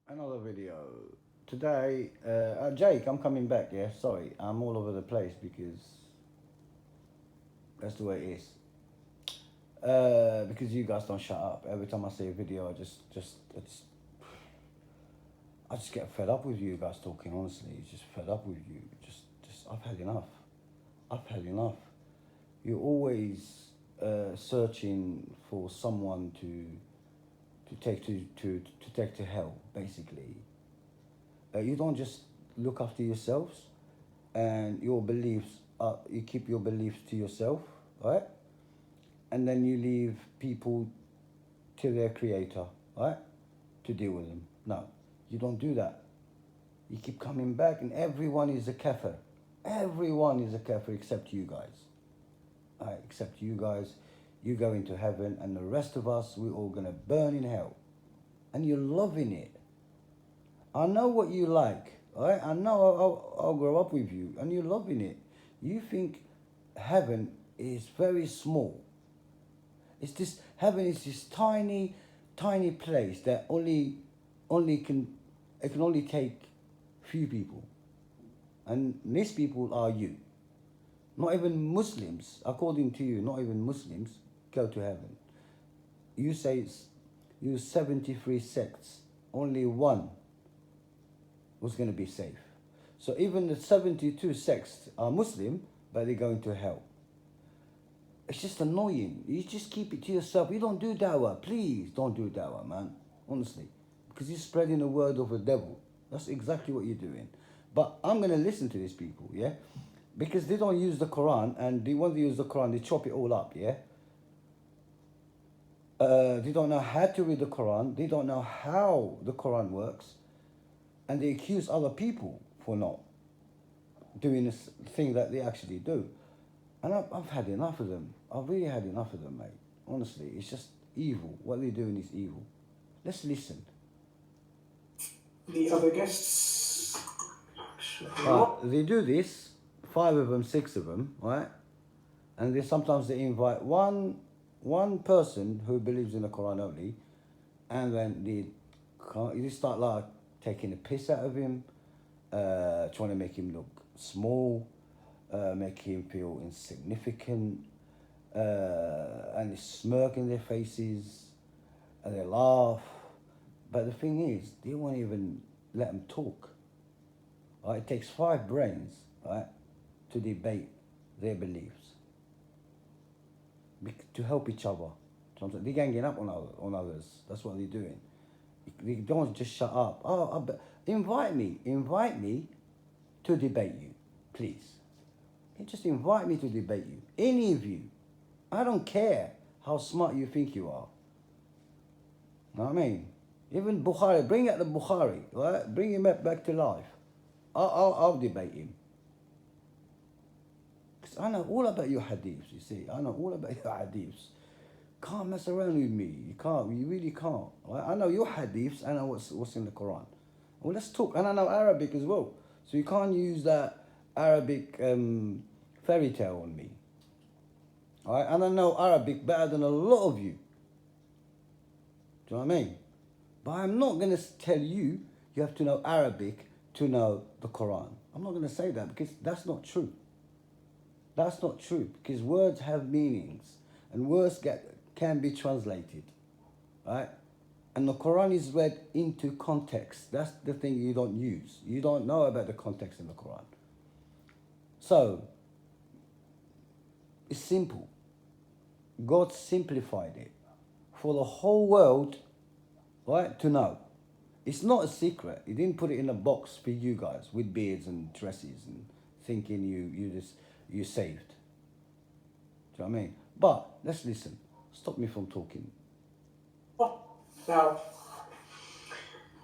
Another video. Today, Jake, I'm coming back, yeah? Sorry, I'm all over the place because that's the way it is. Because you guys don't shut up. Every time I see a video, I just get fed up with you guys talking, honestly. Just fed up with you. I've had enough. I've had enough. You're always searching for someone to take to hell, basically. You don't just look after yourselves and your beliefs. You keep your beliefs to yourself, right? And then you leave people to their creator, right? To deal with them. No, you don't do that. You keep coming back, and everyone is a kafir. Everyone is a kafir except you guys. Right? Except you guys. You go into heaven, and the rest of us, we're all gonna burn in hell. And you're loving it. I know what you like, right? I know I'll grow up with you, and you're loving it. You think heaven is very small. It's this heaven is this tiny, tiny place that only can only take few people, and these people are you. Not even Muslims, according to you, not even Muslims go to heaven. You say you 73 sects, only one was going to be safe. So even the 72 sects are Muslim, but they're going to hell. It's just annoying. You just keep it to yourself. You don't do dawah. Please don't do dawah, man. Honestly. Because you're spreading the word of the devil. That's exactly what you're doing. But I'm going to listen to these people, yeah? Because they don't use the Quran, and they want to use the Quran, they chop it all up, yeah? They don't know how to read the Quran. They don't know how the Quran works. And they accuse other people for not doing this thing that they actually do. And I've had enough of them. I've really had enough of them, mate. Honestly, it's just evil. What they're doing is evil. Let's listen. The other guests. They do this, 5 of them, 6 of them, right? And sometimes they invite one person who believes in the Quran only, and then they start like taking the piss out of him, trying to make him look small, make him feel insignificant, and they smirk in their faces, and they laugh. But the thing is, they won't even let them talk. Right? It takes 5 brains, right, to debate their beliefs, to help each other. They're ganging up on others. That's what they're doing. They don't just shut up. Invite me to debate you, please. Just invite me to debate you. Any of you. I don't care how smart you think you are. Know what I mean? Even Bukhari, bring out the Bukhari, right? Bring him back to life. I'll debate him. Because I know all about your hadiths, you see. I know all about your hadiths. Can't mess around with me. You can't. You really can't. Right? I know your hadiths. I know what's in the Quran. Well, let's talk. And I know Arabic as well. So you can't use that Arabic fairy tale on me. All right? And I know Arabic better than a lot of you. Do you know what I mean? But I'm not going to tell you you have to know Arabic to know the Quran. I'm not going to say that because that's not true. That's not true because words have meanings and words can be translated, right? And the Quran is read into context. That's the thing you don't use. You don't know about the context in the Quran. So, it's simple. God simplified it for the whole world, right, to know. It's not a secret. He didn't put it in a box for you guys with beards and dresses and thinking you're saved. Do you know what I mean? But let's listen. Stop me from talking. Now,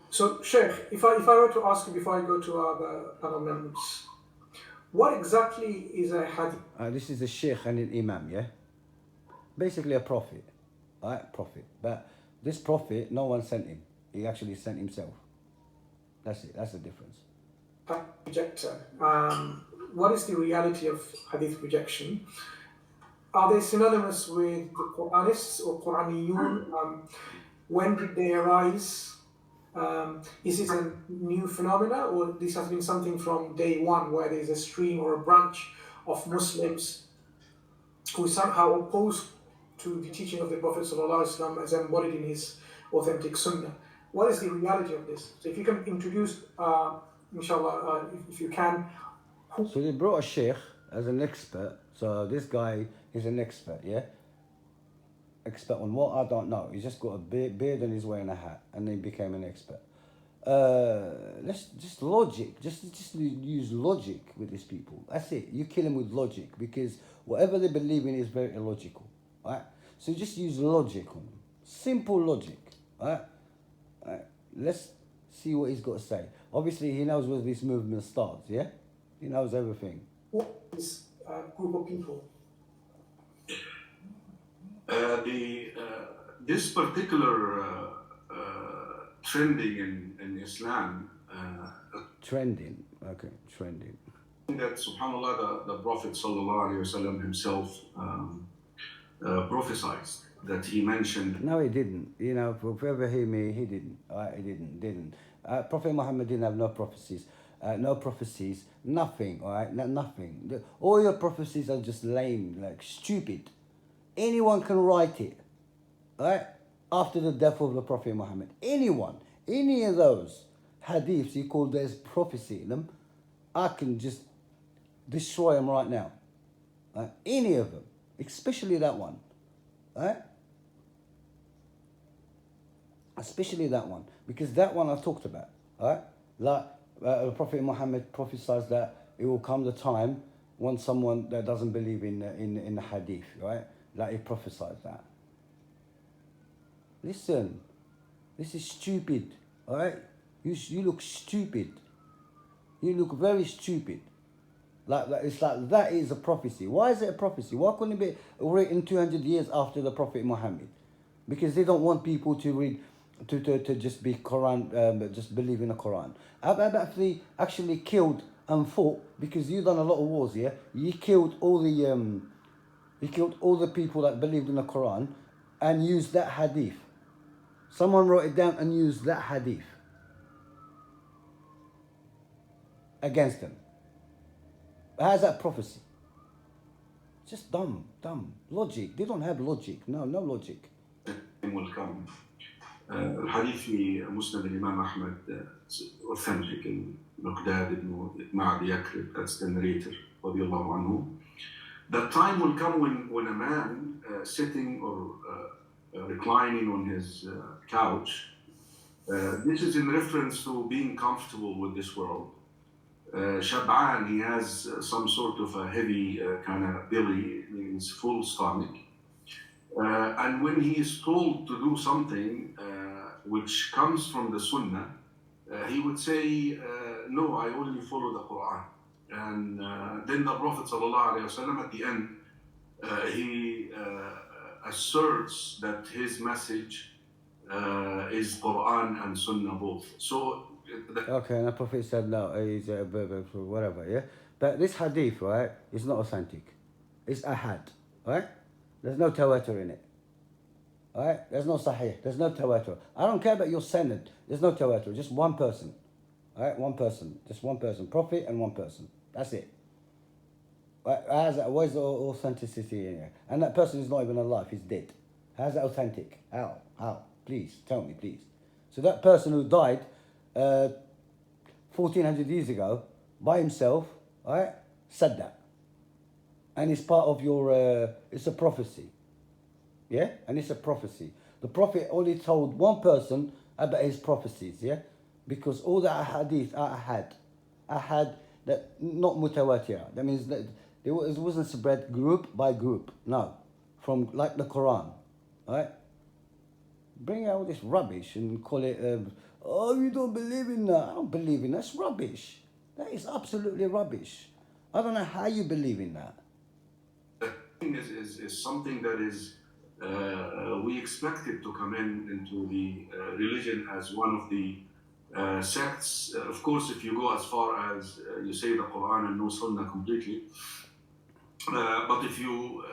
so Sheikh, if I were to ask you before I go to other members, what exactly is a hadith? This is a sheikh and an imam, yeah? Basically a prophet, right? Prophet. But this prophet, no one sent him. He actually sent himself. That's it. That's the difference. Rejector. What is the reality of hadith rejection? Are they synonymous with the Quranists or Quraniyun? When did they arise? Is this a new phenomena, or this has been something from day one, where there is a stream or a branch of Muslims who somehow opposed to the teaching of the Prophet ﷺ as embodied in his authentic Sunnah? What is the reality of this? So if you can introduce, inshallah, if you can. So they brought a sheikh as an expert. So this guy is an expert, yeah? Expert on what? I don't know. He's just got a beard and he's wearing a hat, and he became an expert. Let's just logic. Just use logic with these people. That's it. You kill them with logic, because whatever they believe in is very illogical, right? So just use logic on them. Simple logic, right? Let's see what he's got to say. Obviously, he knows where this movement starts, yeah? He knows everything. This group of people. This particular trending in Islam. Trending, okay, trending. That, subhanAllah, the Prophet ﷺ himself prophesied, that he mentioned. No, he didn't. You know, for whoever hear me, he didn't. He didn't. Prophet Muhammad didn't have no prophecies. Nothing, all right? Nothing. All your prophecies are just lame, like stupid. Anyone can write it, right? After the death of the Prophet Muhammad. Anyone. Any of those hadiths you call there's prophecy in them, I can just destroy them right now. Right? Any of them. Especially that one. Right? Especially that one. Because that one I talked about. Right? Like the Prophet Muhammad prophesies that it will come the time when someone that doesn't believe in the hadith, right? Like he prophesied that. Listen, this is stupid, all right? You look stupid. You look very stupid. Like it's like that is a prophecy. Why is it a prophecy? Why couldn't it be written 200 years after the Prophet Muhammad? Because they don't want people to read, to just be Quran, just believe in the Quran. I've actually killed and fought, because you've done a lot of wars, yeah? You killed all the people that believed in the Quran and used that hadith. Someone wrote it down and used that hadith against them. How's that prophecy? Just dumb. Logic. They don't have logic. No logic. Will come. الحديث في مسند الإمام أحمد authentic in مقداد ibn Ma'ad Yakrib, that's the narrator, رضي الله عنه. That time will come when a man sitting or reclining on his couch, this is in reference to being comfortable with this world. Shab'an, he has some sort of a heavy kind of belly, means full stomach. And when he is told to do something which comes from the Sunnah, he would say, no, I only follow the Quran. And then the Prophet ﷺ at the end, he asserts that his message is Quran and Sunnah both. So okay, and the Prophet said no, he's whatever, yeah? But this hadith, right, is not authentic. It's ahad, right? There's no tawatur in it. Alright? There's no sahih. There's no tawatur. I don't care about your sanad. There's no tawatur. Just one person. Alright? One person. Just one person. Prophet and one person. That's it. Where's the authenticity in here? And that person is not even alive. He's dead. How's that authentic? How? Please, tell me, please. So that person who died 1400 years ago by himself, alright, said that. And it's part of your, it's a prophecy. Yeah? And it's a prophecy. The Prophet only told one person about his prophecies, yeah? Because all the hadith are ahad, that not mutawatir. That means that it wasn't spread group by group. No. From like the Quran. Right? Bring out this rubbish and call it, oh, you don't believe in that. I don't believe in that. That's rubbish. That is absolutely rubbish. I don't know how you believe in that. Is something that is we expect it to come into the religion as one of the sects. Of course, if you go as far as you say the Quran and no Sunnah completely, but if you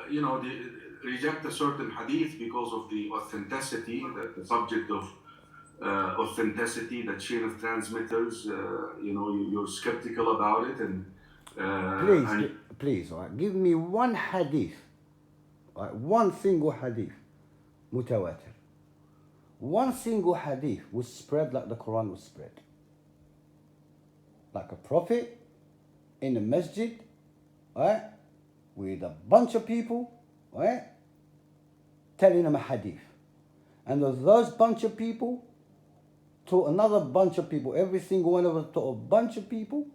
reject a certain hadith because of the authenticity, the subject of authenticity, the chain of transmitters. You're skeptical about it, and Please, all right, give me one hadith, all right, one single hadith, mutawatir. One single hadith was spread like the Quran was spread. Like a prophet in a masjid, right, with a bunch of people, right, telling them a hadith. And those bunch of people taught another bunch of people. Every single one of us taught a bunch of people,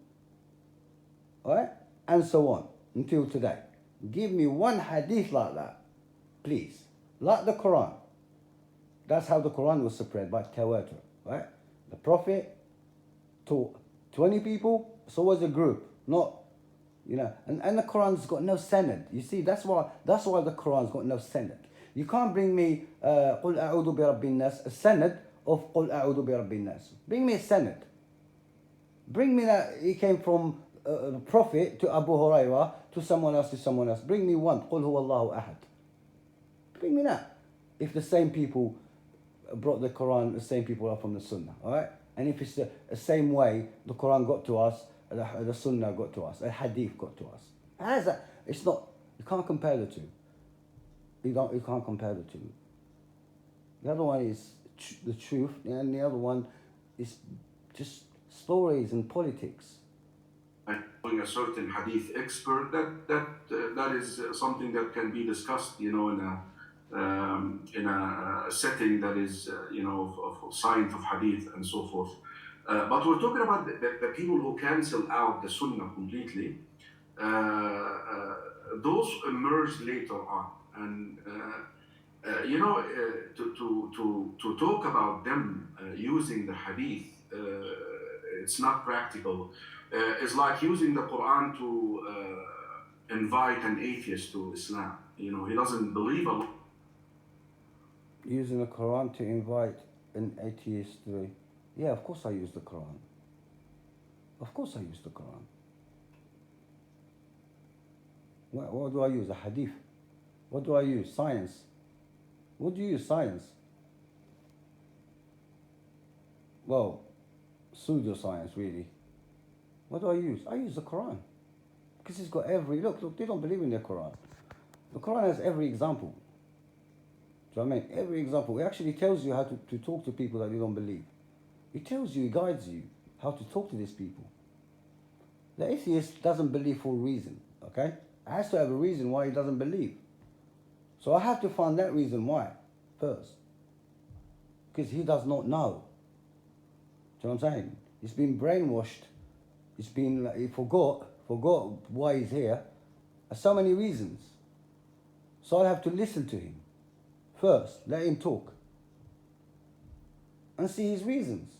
right, and so on, until today. Give me one hadith like that, please. Like the Quran. That's how the Quran was spread, by tawatur, right? The Prophet taught 20 people, so was a group, not, and the Quran's got no sanad. You see, that's why the Quran's got no sanad. You can't bring me قُلْ أَعُوذُ بِرَبِّ النَّاسِ, a sanad of قُلْ أَعُوذُ بِرَبِّ النَّاسِ. Bring me a sanad. Bring me that he came from the Prophet to Abu Hurairah to someone else to someone else. Bring me one, قُلْ هُوَ اللَّهُ أَحَدٌ. Bring me that. If the same people brought the Quran, the same people are from the Sunnah, all right? And if it's the same way the Quran got to us, the Sunnah got to us, the Hadith got to us. How is that? It's not, you can't compare the two. You can't compare the two. The other one is the truth, and the other one is just stories and politics. Being a certain hadith expert, that is something that can be discussed, in a setting that is, of science of hadith and so forth. But we're talking about the people who cancel out the Sunnah completely. Those emerge later on, and to talk about them using the hadith, it's not practical. It's like using the Quran to invite an atheist to Islam. He doesn't believe Allah. Using the Quran to invite an atheist to... Yeah, of course I use the Quran. Of course I use the Quran. What do I use? A hadith. What do I use? Science. What do you use? Science. Well, pseudoscience, really. What do I use? I use the Quran. Because it's got every... Look, they don't believe in the Quran. The Quran has every example. Do you know what I mean? Every example. It actually tells you how to talk to people that you don't believe. It tells you, it guides you how to talk to these people. The atheist doesn't believe for a reason, okay? It has to have a reason why he doesn't believe. So I have to find that reason why first. Because he does not know. Do you know what I'm saying? He's been brainwashed. He forgot why he's here. There's so many reasons. So I have to listen to him first. Let him talk. And see his reasons.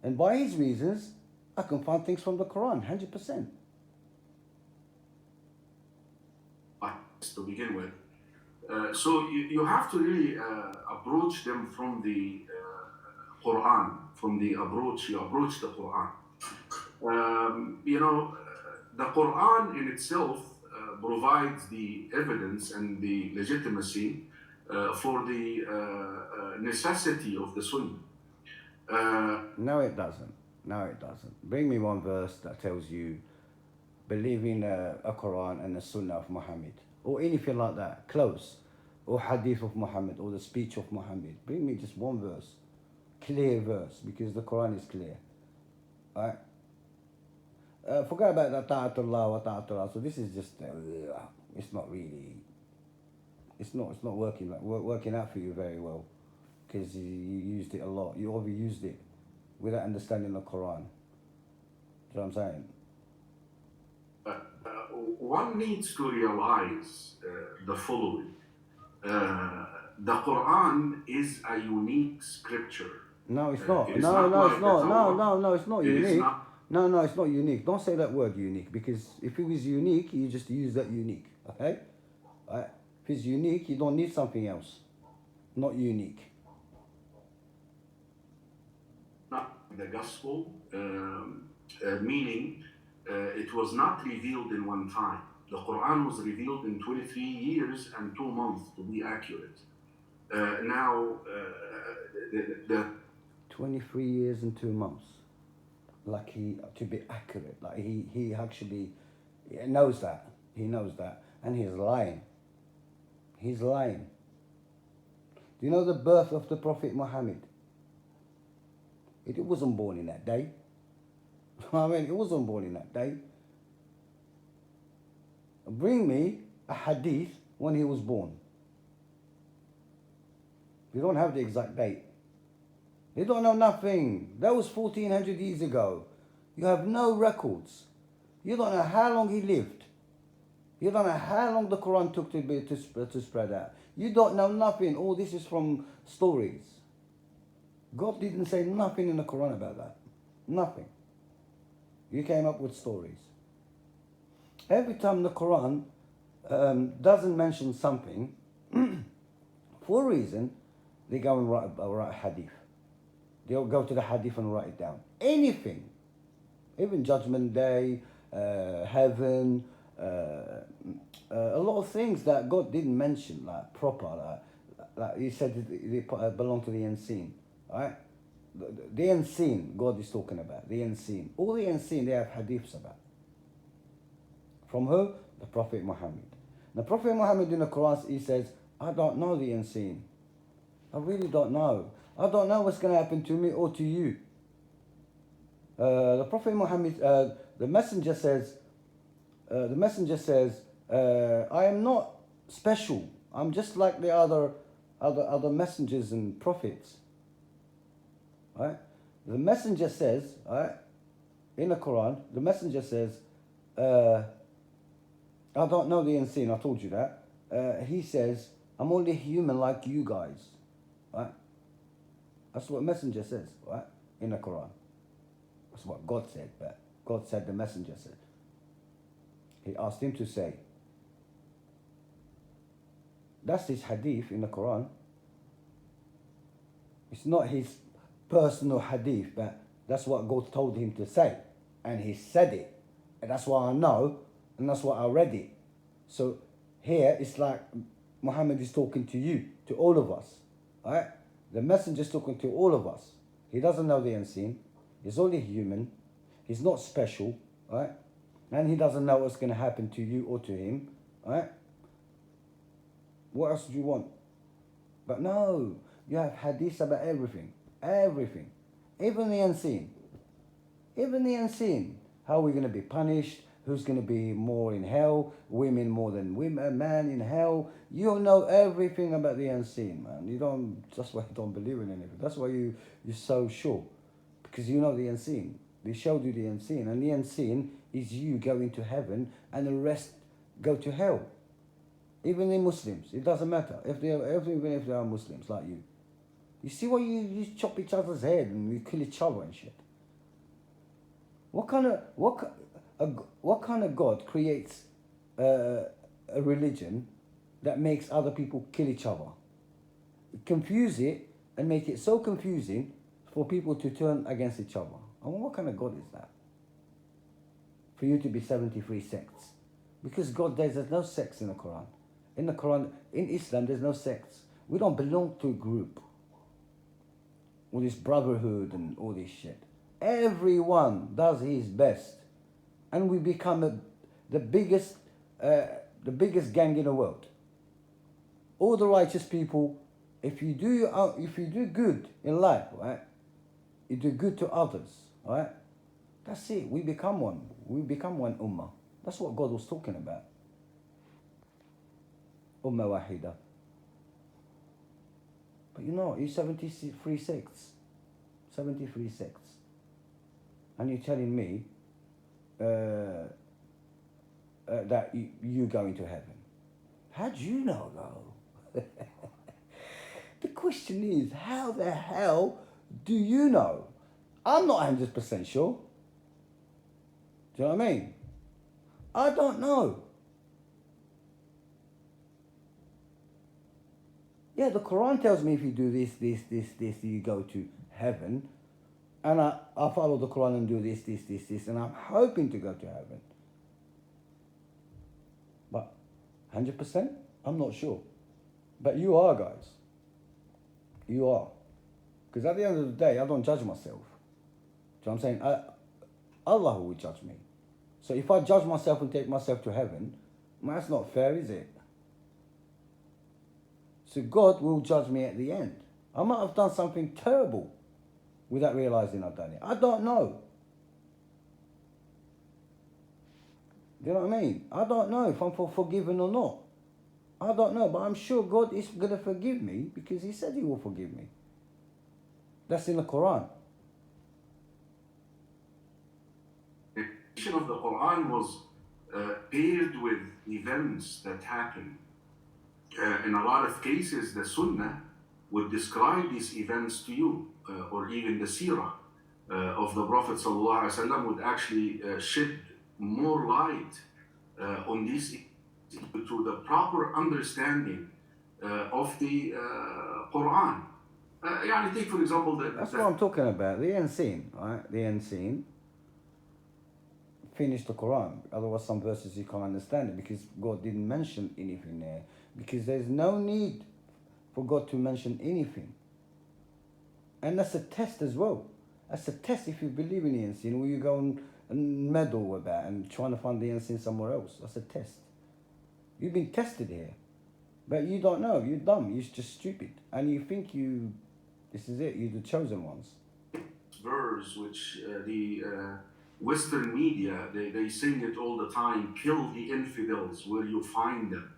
And by his reasons, I can find things from the Quran, 100%. To begin with. So you have to really approach them from the Quran, you approach the Quran. The Quran in itself provides the evidence and the legitimacy for the necessity of the Sunnah. No, it doesn't. Bring me one verse that tells you believe in a Quran and the Sunnah of Muhammad, or anything like that, close, or Hadith of Muhammad, or the speech of Muhammad. Bring me just one verse, clear verse, because the Quran is clear. Alright? Forget about the ta'atullah wa ta'atullah. So this is just, it's not really, it's not working out for you very well, because you used it a lot. You overused it without understanding the Quran. Do you know what I'm saying? One needs to realize the following. The Quran is a unique scripture. No, it's not. It's not unique. No, it's not unique. Don't say that word unique, because if it was unique, you just use that unique, okay? If it's unique, you don't need something else. Not unique. The gospel, meaning it was not revealed in one time. The Quran was revealed in 23 years and 2 months, to be accurate. 23 years and 2 months. Like to be accurate, like he actually knows that. He knows that. And he's lying. He's lying. Do you know the birth of the Prophet Muhammad? It wasn't born in that day. I mean, it wasn't born in that day. Bring me a hadith when he was born. We don't have the exact date. They don't know nothing. That was 1400 years ago. You have no records. You don't know how long he lived. You don't know how long the Quran took to spread out. You don't know nothing. All this is from stories. God didn't say nothing in the Quran about that. Nothing. You came up with stories. Every time the Quran doesn't mention something, for a reason, they go and write hadith. They'll go to the hadith and write it down. Anything. Even Judgment Day, heaven, a lot of things that God didn't mention, like proper, like he said they belong to the unseen, right? The unseen, God is talking about, the unseen. All the unseen, they have hadiths about. From who? The Prophet Muhammad. The Prophet Muhammad in the Quran, he says, I don't know the unseen. I really don't know. I don't know what's going to happen to me or to you. The Prophet Muhammad, the messenger says, I am not special. I'm just like the other messengers and prophets. Right? The messenger says, right, in the Quran, the messenger says, I don't know the unseen, I told you that. He says, I'm only human like you guys. Right? That's what messenger says, right? In the Quran. That's what God said, but God said the messenger said. He asked him to say. That's his hadith in the Quran. It's not his personal hadith, but that's what God told him to say. And he said it. And that's why I know, and that's why I read it. So here it's like Muhammad is talking to you, to all of us. Right? The messenger is talking to all of us. He doesn't know the unseen. He's only human. He's not special. Right? And he doesn't know what's going to happen to you or to him. Right? What else do you want? But no, you have hadiths about everything. Everything. Even the unseen. Even the unseen. How are we going to be punished? Who's going to be more in hell? Women more than women, man in hell. You know everything about the unseen, man. You don't. That's why you don't believe in anything. That's why you're so sure, because you know the unseen. They showed you the unseen, and the unseen is you going to heaven, and the rest go to hell. Even the Muslims, it doesn't matter even if they are Muslims like you. You see why you chop each other's head and you kill each other and shit. What kind of God creates a religion that makes other people kill each other? Confuse it and make it so confusing for people to turn against each other. I mean, what kind of God is that? For you to be 73 sects. Because God, there's no sects in the Quran. In the Quran, in Islam, there's no sects. We don't belong to a group. All this brotherhood and all this shit. Everyone does his best. And we become the biggest gang in the world. All the righteous people, if you do good in life, right? You do good to others, right? That's it. We become one. We become one ummah. That's what God was talking about. Ummah wahida. But you know, you're 73 sects. 73 sects. And you're telling me that you're going to heaven. How do you know, though? The question is, how the hell do you know? I'm not 100% sure. Do you know what I mean? I don't know. Yeah, the Quran tells me if you do this, you go to heaven. And I follow the Quran and do this, and I'm hoping to go to heaven. But 100%? I'm not sure. But you are, guys. You are. Because at the end of the day, I don't judge myself. Do you know what I'm saying? Allah will judge me. So if I judge myself and take myself to heaven, well, that's not fair, is it? So God will judge me at the end. I might have done something terrible without realizing I've done it. I don't know. Do you know what I mean? I don't know if I'm forgiven or not. I don't know, but I'm sure God is going to forgive me because He said He will forgive me. That's in the Quran. The of the Quran was paired with events that happened. In a lot of cases, the Sunnah would describe these events to you, or even the Seerah of the Prophet ﷺ would actually shed more light on these to the proper understanding of the Quran. Take for example that's what I'm talking about. The end scene, right? The end scene. Finish the Quran. Otherwise, some verses you can't understand it because God didn't mention anything there. Because there's no need for God to mention anything. And that's a test as well. That's a test if you believe in the end scene, or you go and meddle about and trying to find the end scene somewhere else. That's a test. You've been tested here. But you don't know. You're dumb. You're just stupid. And you think this is it. You're the chosen ones. Verse which the Western media, they sing it all the time, kill the infidels where you find them.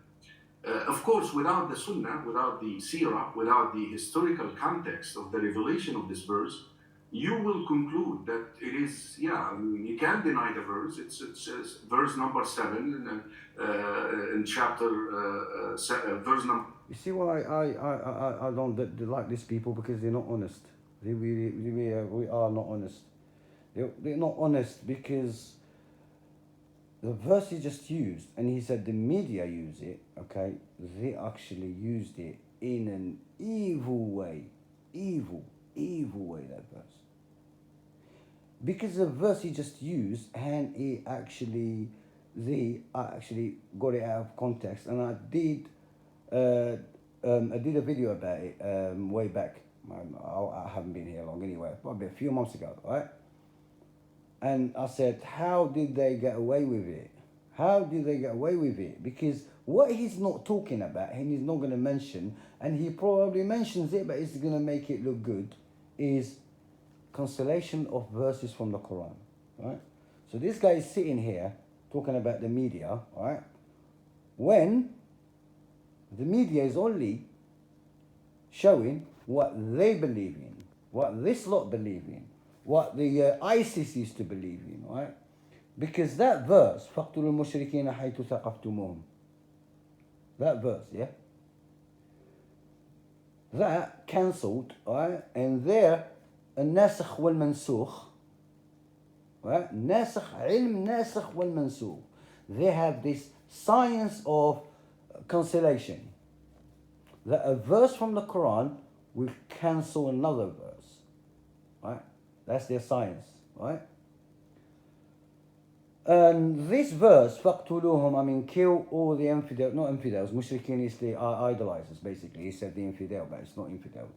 Of course, without the Sunnah, without the Seerah, without the historical context of the revelation of this verse, you will conclude that it is, you can't deny the verse. It's verse number 7 in chapter, verse number... You see why I don't like these people? Because they're not honest. We are not honest. They're not honest because the verse he just used, and he said the media use it, okay? They actually used it in an evil way. Evil way, that verse. Because the verse he just used, and they actually got it out of context, and I did a video about it way back. I haven't been here long anyway, probably a few months ago, right? And I said, how did they get away with it? How did they get away with it? Because what he's not talking about, and he's not going to mention, and he probably mentions it, but it's going to make it look good, is constellation of verses from the Quran, right? So this guy is sitting here talking about the media, right? When the media is only showing what they believe in, what this lot believe in, what the ISIS used to believe in, right? Because that verse, فَقْتُلُوا الْمُشْرِكِينَ حَيْثُ ثَقَفْتُمُوهُم, that verse, yeah? That cancelled, right? And there, الناسخ والمنسوخ, right? علم ناسخ والمنسوخ. They have this science of cancellation. That a verse from the Quran will cancel another verse, right? That's their science, right? And this verse, فَقْتُلُوهُمْ, kill all the infidels, not infidels, mushrikeen is the idolizers, basically. He said the infidel, but it's not infidel.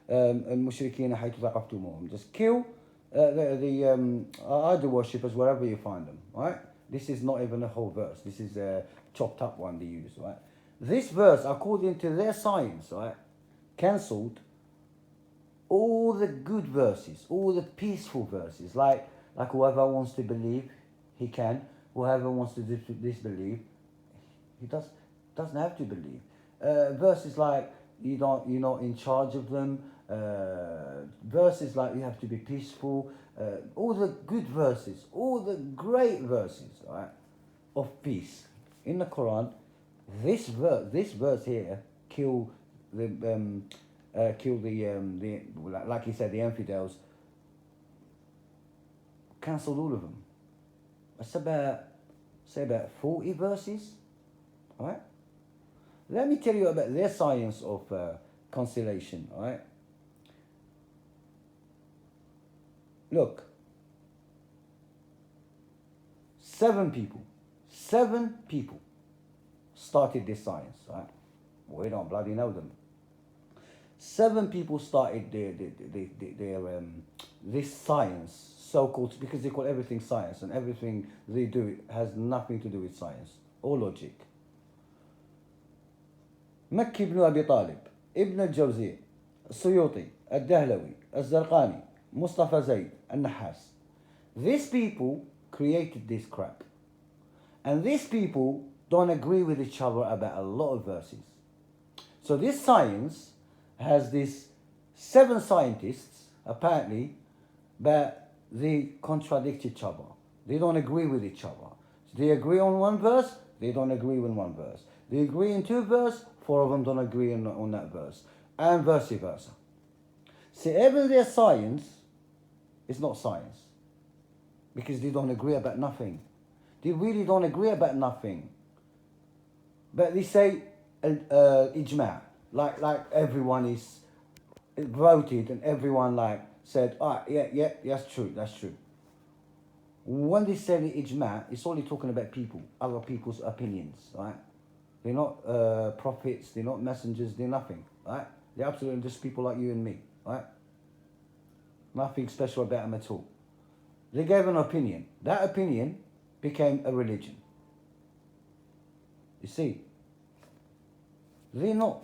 المشركين حيث ثقفتموهم. Just kill the idol worshippers wherever you find them, right? This is not even a whole verse. This is a chopped up one they use, right? This verse, according to their science, right, cancelled all the good verses, all the peaceful verses, like whoever wants to believe, he can. Whoever wants to disbelieve, he doesn't have to believe. Verses like you're not in charge of them. Verses like you have to be peaceful. All the good verses, all the great verses, right, of peace in the Quran. This verse here kill the like he said, the infidels. Cancelled all of them. That's about 40 verses, right? Let me tell you about their science of constellation, right? Look, 7 people started this science, right? We don't bloody know them. 7 people started this science, so-called, because they call everything science, and everything they do has nothing to do with science or logic. مكي بن أبي طالب، ابن الجوزي، السيوطي، الدهلوي، الزرقاني، Mustafa Zaid, النحاس. These people created this crap. And these people don't agree with each other about a lot of verses. So this science has these 7 scientists, apparently, but they contradict each other. They don't agree with each other. So they agree on one verse, they don't agree with one verse. They agree in 2 verses, 4 of them don't agree on that verse. And vice versa. See, even their science is not science. Because they don't agree about nothing. They really don't agree about nothing. But they say ijma', like everyone is voted and everyone like said, yeah, that's true. When they say the ijma', it's only talking about people, other people's opinions, right? They're not prophets, they're not messengers, they're nothing, right? They're absolutely just people like you and me, right? Nothing special about them at all. They gave an opinion. That opinion became a religion. You see, they're not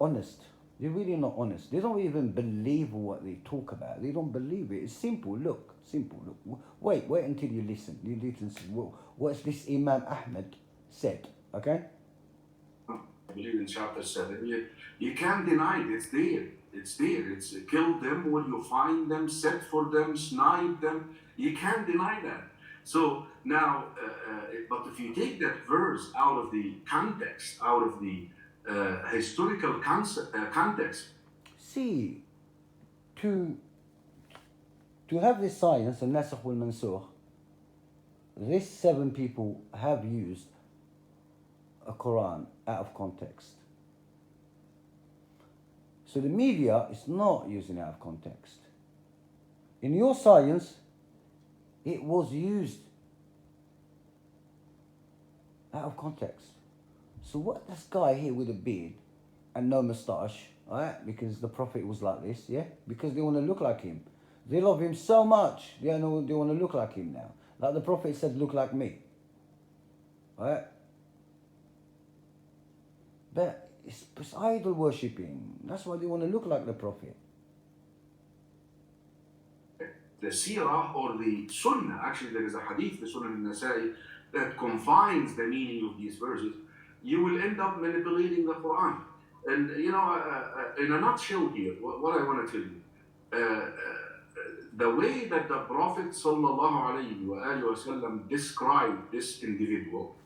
honest. They're really not honest. They don't even believe what they talk about. They don't believe it. It's simple. Look. Wait until you listen. You listen to what this Imam Ahmed said. Okay? I believe in chapter 7. You can't deny it. It's there. It's kill them when you find them, set for them, snipe them. You can't deny that. So now, but if you take that verse out of the context, out of the historical context. See, to have this science, and nasakh wal mansukh, these 7 people have used a Quran out of context. So the media is not using it out of context. In your science, it was used out of context. So what this guy here with a beard and no moustache, right? Because the Prophet was like this, yeah? Because they want to look like him. They love him so much, they want to look like him now. Like the Prophet said, look like me. Right? But it's idol worshipping. That's why they want to look like the Prophet. The seerah or the sunnah, actually there is a hadith, the Sunan al-Nasa'i, that confines the meaning of these verses. You will end up manipulating the Quran. And in a nutshell here, what I want to tell you, the way that the Prophet ﷺ described this individual,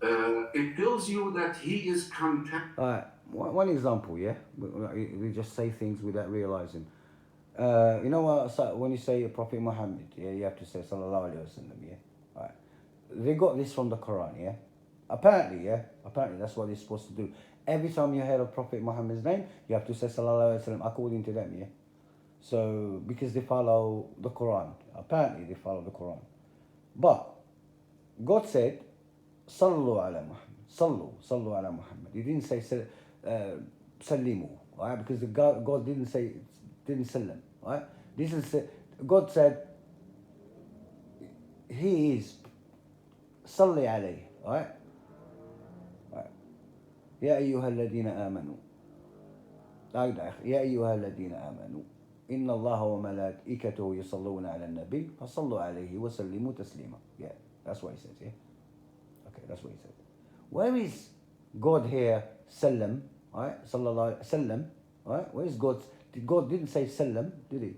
it tells you that he is content. Alright, one example, yeah? We just say things without realizing. You know what? So when you say Prophet Muhammad, yeah, you have to say Sallallahu Alaihi Wasallam, yeah? Alright. They got this from the Quran, yeah? Apparently that's what they're supposed to do. Every time you hear of Prophet Muhammad's name, you have to say Sallallahu Alaihi Wasallam according to them, yeah? So, because they follow the Quran. Apparently they follow the Quran. But, God said, Sallu ala Muhammad. Sallu ala Muhammad. He didn't say Sallimu, right? Because God didn't sallam, right? God said, He is Salli alayhi, right? يا أيها الذين آمنوا يا أيها الذين آمنوا إن الله وملائكته يصلون على النبي فصلوا عليه وسلموا تسليما. Yeah, that's what he says, yeah? Okay, that's what he said. Where is God here, sallam, right? Sallallahu sallam, right? Where is God? God didn't say sallam, did he?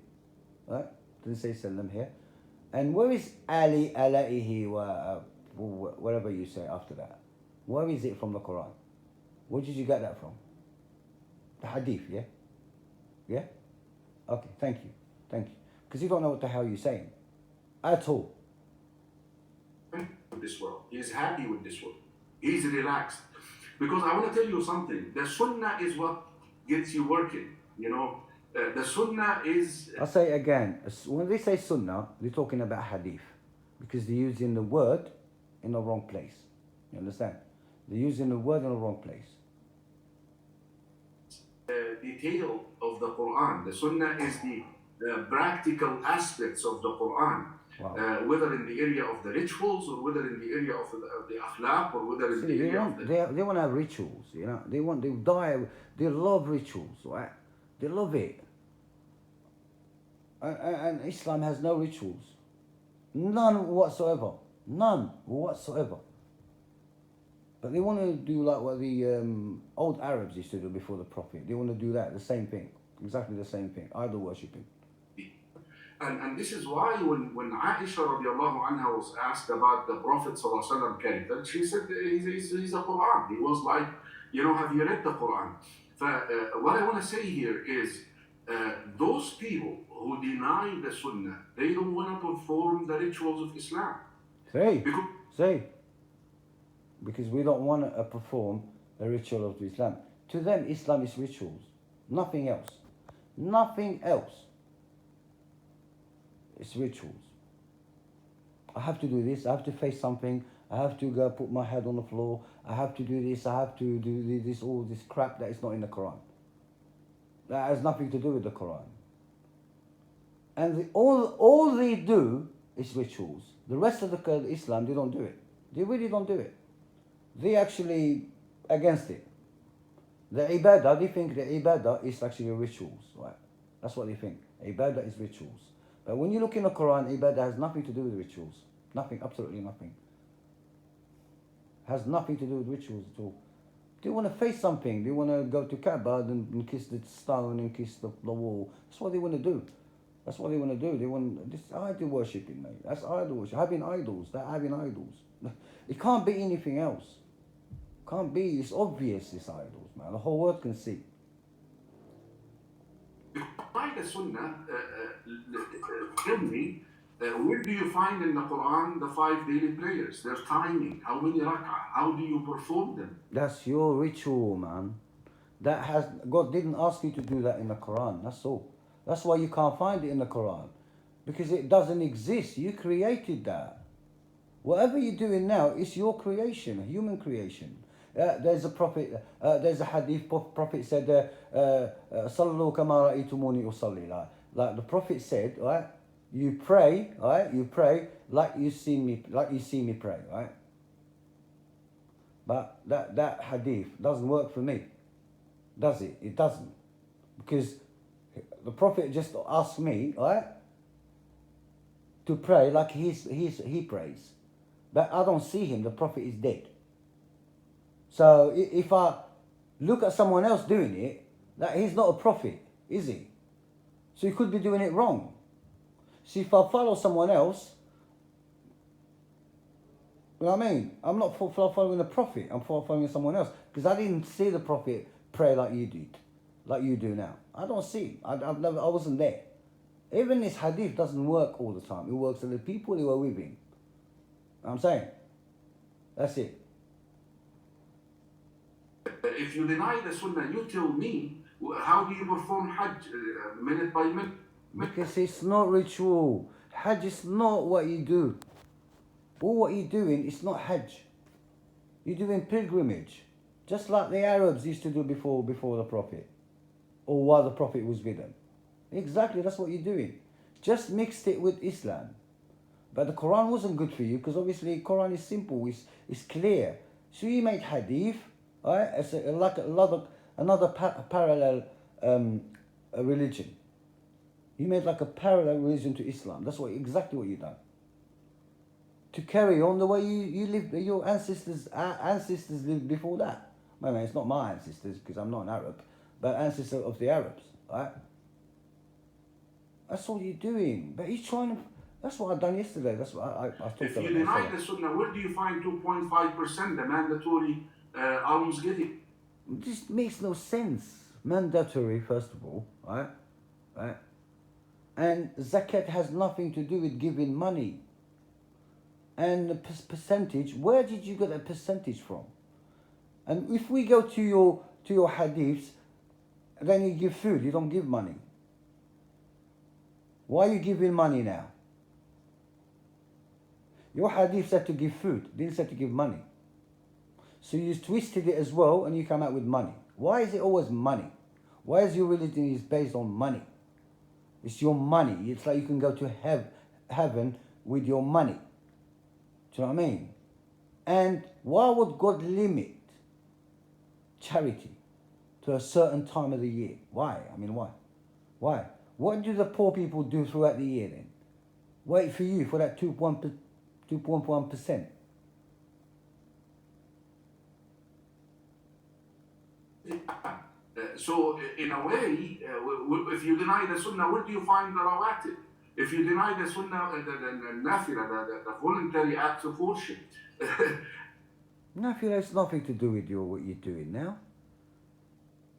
Right? Didn't say sallam here. And where is Ali, alaihi, whatever you say after that? Where is it from the Quran? Where did you get that from? The Hadith, yeah? Yeah? Okay, thank you. Because you don't know what the hell you're saying. At all. This world. He's happy with this world. He's relaxed. Because I want to tell you something. The sunnah is what gets you working. The sunnah is... I'll say it again. When they say sunnah, they're talking about hadith. Because they're using the word in the wrong place. You understand? They're using the word in the wrong place. detail of the Quran. The Sunnah is the practical aspects of the Quran. Wow. Whether in the area of the rituals, or whether in the area of the akhlaq, or whether in See, the they area want, of the... they want to have rituals, you know. They love rituals, right? They love it. And Islam has no rituals. None whatsoever. None whatsoever. But they want to do like what the old Arabs used to do before the Prophet. They want to do that, the same thing. Exactly the same thing. Idol worshipping. And this is why when Aisha radiallahu anha was asked about the Prophet sallallahu alaihi wasallam character, she said he's a Quran. He was like, have you read the Quran? What I want to say here is, those people who deny the Sunnah, they don't want to perform the rituals of Islam. Because we don't want to perform the ritual of Islam. To them, Islam is rituals. Nothing else. Nothing else. It's rituals. I have to do this. I have to face something. I have to go put my head on the floor. I have to do this. I have to do this. All this crap that is not in the Quran. That has nothing to do with the Quran. And all they do is rituals. The rest of the Islam, they don't do it. They really don't do it. They actually against it. The ibadah, they think the ibadah is actually rituals, right? That's what they think. Ibadah is rituals. But when you look in the Quran, ibadah has nothing to do with rituals. Nothing, absolutely nothing. Has nothing to do with rituals at all. They want to face something. They want to go to Kaaba and kiss the stone and kiss the wall. That's what they want to do. That's what they want to do. They want this idol worshipping, mate. That's idol worship. Having idols. They're having idols. It can't be anything else. Can't be. It's obvious. It's idols, man. The whole world can see. By the Sunnah, tell me, where do you find in the Quran the 5 daily prayers? Their timing. How many rak'ah? How do you perform them? That's your ritual, man. God didn't ask you to do that in the Quran. That's all. That's why you can't find it in the Quran. Because it doesn't exist. You created that. Whatever you're doing now is your creation, a human creation. There's a prophet, there's a hadith, prophet said, Sallu kama ra'aytumuni usalli. Like the prophet said, right? You pray, right? You pray like you see me pray, right? But that hadith doesn't work for me. Does it? It doesn't. Because the prophet just asked me, right? To pray like he prays. But I don't see him, the prophet is dead. So if I look at someone else doing it, that he's not a prophet, is he? So he could be doing it wrong. So if I follow someone else, you know what I mean? I'm not following the prophet, I'm following someone else. Because I didn't see the prophet pray like you did, like you do now. I don't see. I wasn't there. Even this hadith doesn't work all the time. It works for the people who are with him. You know what I'm saying? That's it. If you deny the Sunnah, you tell me, how do you perform Hajj minute by minute? Because it's not ritual. Hajj is not what you do. All what you're doing is not Hajj. You're doing pilgrimage. Just like the Arabs used to do before the Prophet. Or while the Prophet was with them. Exactly, that's what you're doing. Just mixed it with Islam. But the Quran wasn't good for you because obviously Quran is simple, it's clear. So you made hadith, right? It's like another parallel religion. You made like a parallel religion to Islam. That's exactly what you've done. To carry on the way you lived, your ancestors lived before that. I mean, it's not my ancestors because I'm not an Arab, but ancestors of the Arabs, right? That's all you're doing. But he's trying to. That's what I've done yesterday. That's what I talked about. If you deny the Sunnah, where do you find 2.5%, the mandatory alms giving? It just makes no sense. Mandatory, first of all, right? Right? And zakat has nothing to do with giving money. And the percentage, where did you get that percentage from? And if we go to your hadiths, then you give food, you don't give money. Why are you giving money now? Your hadith said to give food, didn't say to give money. So you twisted it as well and you come out with money. Why is it always money? Why is your religion is based on money? It's your money. It's like you can go to heaven with your money. Do you know what I mean? And why would God limit charity to a certain time of the year? Why? I mean, why? Why? What do the poor people do throughout the year then? Wait for you for that 2.1%. So in a way, if you deny the Sunnah, where do you find the rawatib? If you deny the Sunnah, the nafila, the voluntary acts of worship. Nafila has nothing to do with what you're doing now.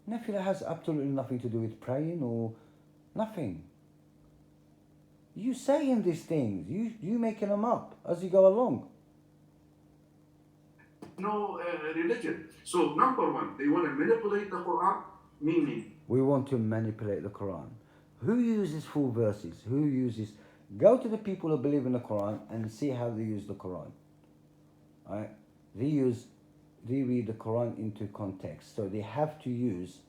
Nafila has absolutely nothing to do with praying or nothing. You saying these things, you making them up as you go along. No religion. So number one, they want to manipulate the Quran, meaning We want to manipulate the Quran. Who uses full verses? Who uses? Go to the people who believe in the Quran and see how they use the Quran. Right? They read the Quran into context. So they have to use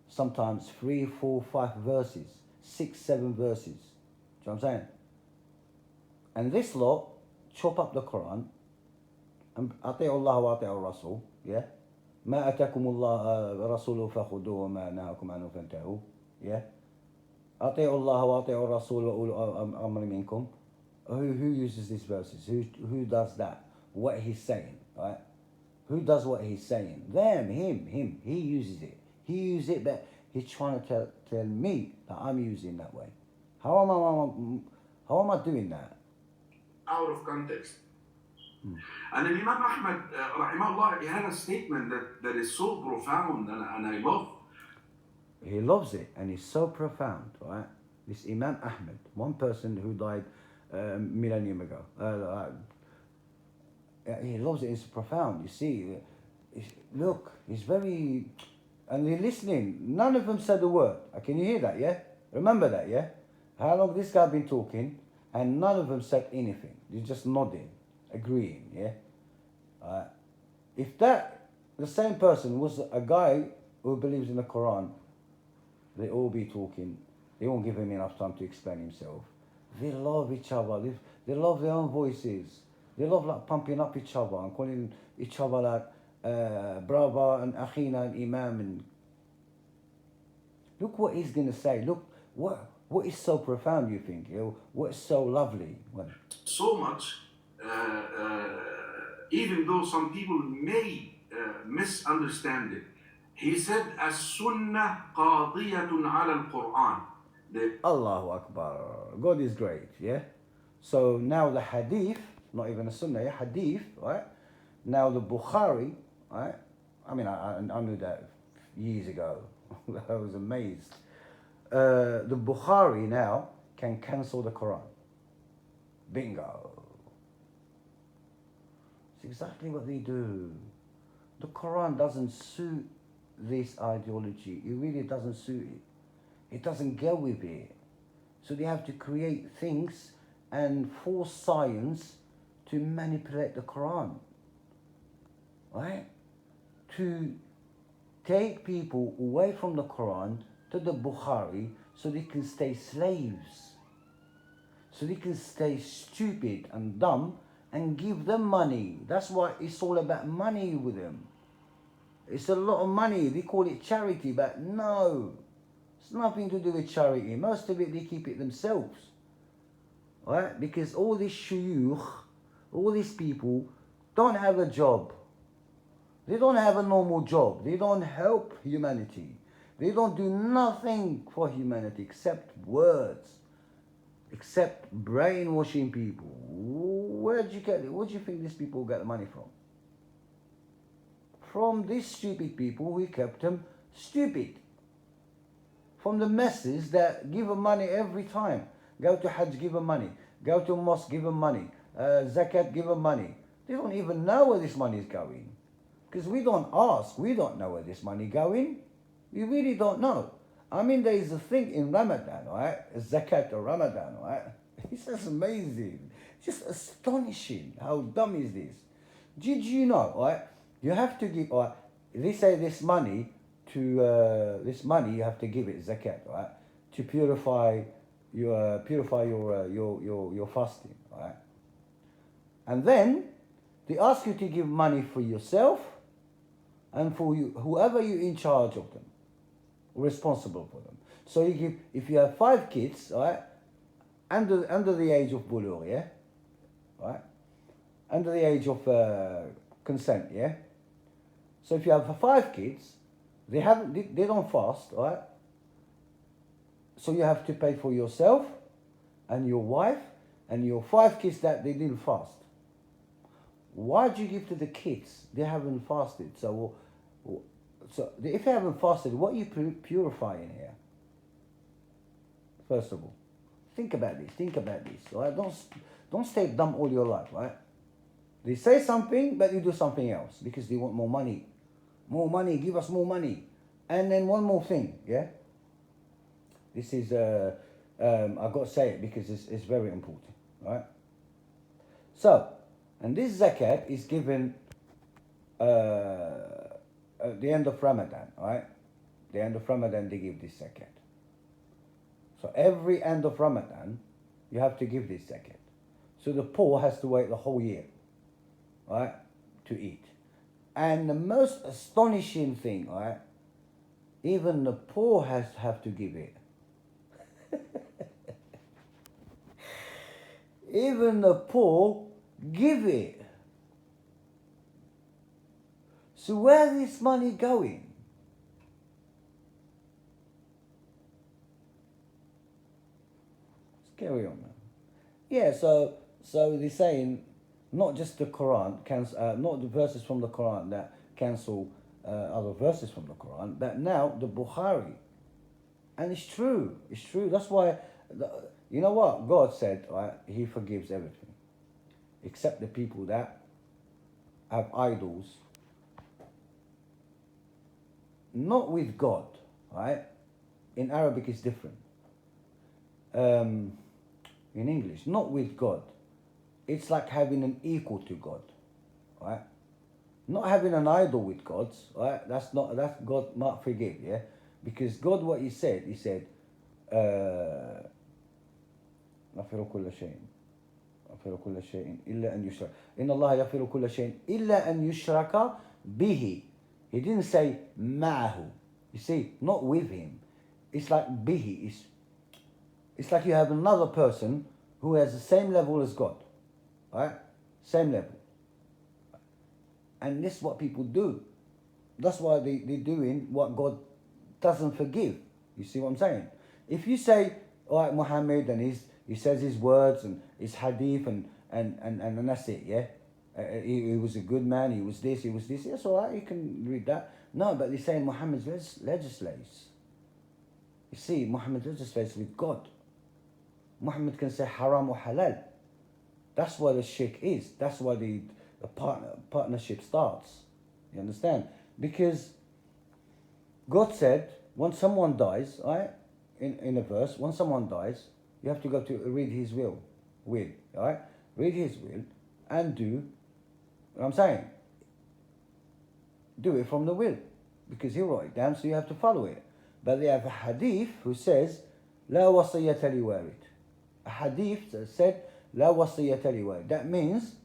sometimes 3, 4, 5 verses, 6, 7 verses. Do you know what I'm saying? And this lot chop up the Quran. أطيعوا الله وأطيعوا الرسول. Yeah. ما أتاكم الله رسوله فخذوه وما نهاكم عنه فانتهوا. Yeah. أطيعوا الله وأطيعوا الرسول وأولو الأمر منكم. Who uses these verses? Who does that? What he's saying, right? Who does what he's saying? Them, him. He uses it. He uses it, but he's trying to tell me that I'm using that way. How am I doing that? out of context. And Imam Ahmad, rahimahullah, he had a statement that is so profound, and I love. He loves it, and it's so profound, right? This Imam Ahmad, one person who died millennium ago. He loves it. It's profound. You see, look, he's very, and they're listening. None of them said a word. Can you hear that? Yeah. Remember that? Yeah. How long this guy been talking, and none of them said anything. They're just nodding, agreeing. Yeah. If the same person was a guy who believes in the Quran, they all be talking. They won't give him enough time to explain himself. They love each other. They love their own voices. They love like pumping up each other and calling each other like brother and akhina and imam. And look what he's gonna say. Look what is so profound. You think? What is so lovely? Well, so much, even though some people may misunderstand it. He said, "As-sunnah qadiyatun ala al-Quran." Allahu Akbar. God is great. Yeah. So now the hadith. Not even a sunnah, yeah? Hadith, right? Now the Bukhari, right? I mean, I knew that years ago. I was amazed. The Bukhari now can cancel the Quran. Bingo. It's exactly what they do. The Quran doesn't suit this ideology. It really doesn't suit it. It doesn't go with it. So they have to create things and force science to manipulate the Quran, right? To take people away from the Quran to the Bukhari so they can stay slaves, so they can stay stupid and dumb and give them money. That's why it's all about money with them. It's a lot of money. They call it charity, but no, it's nothing to do with charity. Most of it, they keep it themselves, right? Because all these shuyukh, all these people don't have a job. They don't have a normal job. They don't help humanity. They don't do nothing for humanity except words, except brainwashing people. Where'd you get it? Where do you think these people get the money from? From these stupid people who kept them stupid. From the masses that give them money every time. Go to Hajj, give them money. Go to mosque, give them money. Zakat, give them money. They don't even know where this money is going. Because we don't ask. We don't know where this money is going. We really don't know. I mean, there is a thing in Ramadan, right? Zakat or Ramadan, right? It's just amazing. Just astonishing. How dumb is this? Did you know, right? You have to give, they say this money to this money, you have to give it zakat, right? To purify your fasting, right? And then they ask you to give money for yourself and for you, whoever you're in charge of them, responsible for them. So you give, if you have 5 kids, right, under the age of bulugh, yeah, right, under the age of consent, yeah. So if you have 5 kids, they don't fast, right? So you have to pay for yourself and your wife and your 5 kids that they didn't fast. Why do you give to the kids? They haven't fasted. So if they haven't fasted, what are you purifying here? First of all, think about this, right? Don't stay dumb all your life, right? They say something, but you do something else because they want more money. More money, give us more money. And then one more thing, yeah? This is, I've got to say it because it's very important, right? So, and this zakat is given at the end of Ramadan, right? The end of Ramadan, they give this zakat. So every end of Ramadan, you have to give this zakat. So the poor has to wait the whole year, right, to eat. And the most astonishing thing, right, even the poor have to give it. Even the poor give it. So where is this money going? Let's carry on, man. Yeah, so they're saying not just the Quran, not the verses from the Quran that cancel other verses from the Quran, but now the Bukhari. And it's true. That's why, you know what? God said, right, He forgives everything. Except the people that have idols. Not with God, right? In Arabic it's different. In English, not with God. It's like having an equal to God, right? Not having an idol with God, right? That's God might forgive, yeah? Because God, what He said, غفر كل شيء إلا أن يشرك إن الله يغفر كل شيء إلا أن يشرك به. He didn't say معه. You see, not with Him. It's like bihi. It's like you have another person who has the same level as God, right? Same level. And this is what people do. That's why they're doing what God doesn't forgive. You see what I'm saying? If you say, all right, Muhammad, and he says his words and his hadith and that's it, yeah? He was a good man, he was this, that's all right, you can read that. No, but they're saying Muhammad legislates. You see, Muhammad legislates with God. Muhammad can say haram or halal. That's why the shirk is. That's why the partnership starts. You understand? Because God said, when someone dies, right? In a verse, when someone dies, you have to go to read his will. Right? Read his will and do what I'm saying. Do it from the will. Because he wrote it down, so you have to follow it. But they have a hadith who says, لا وصية لوارث. A hadith that said, لا وصية لوارث. That means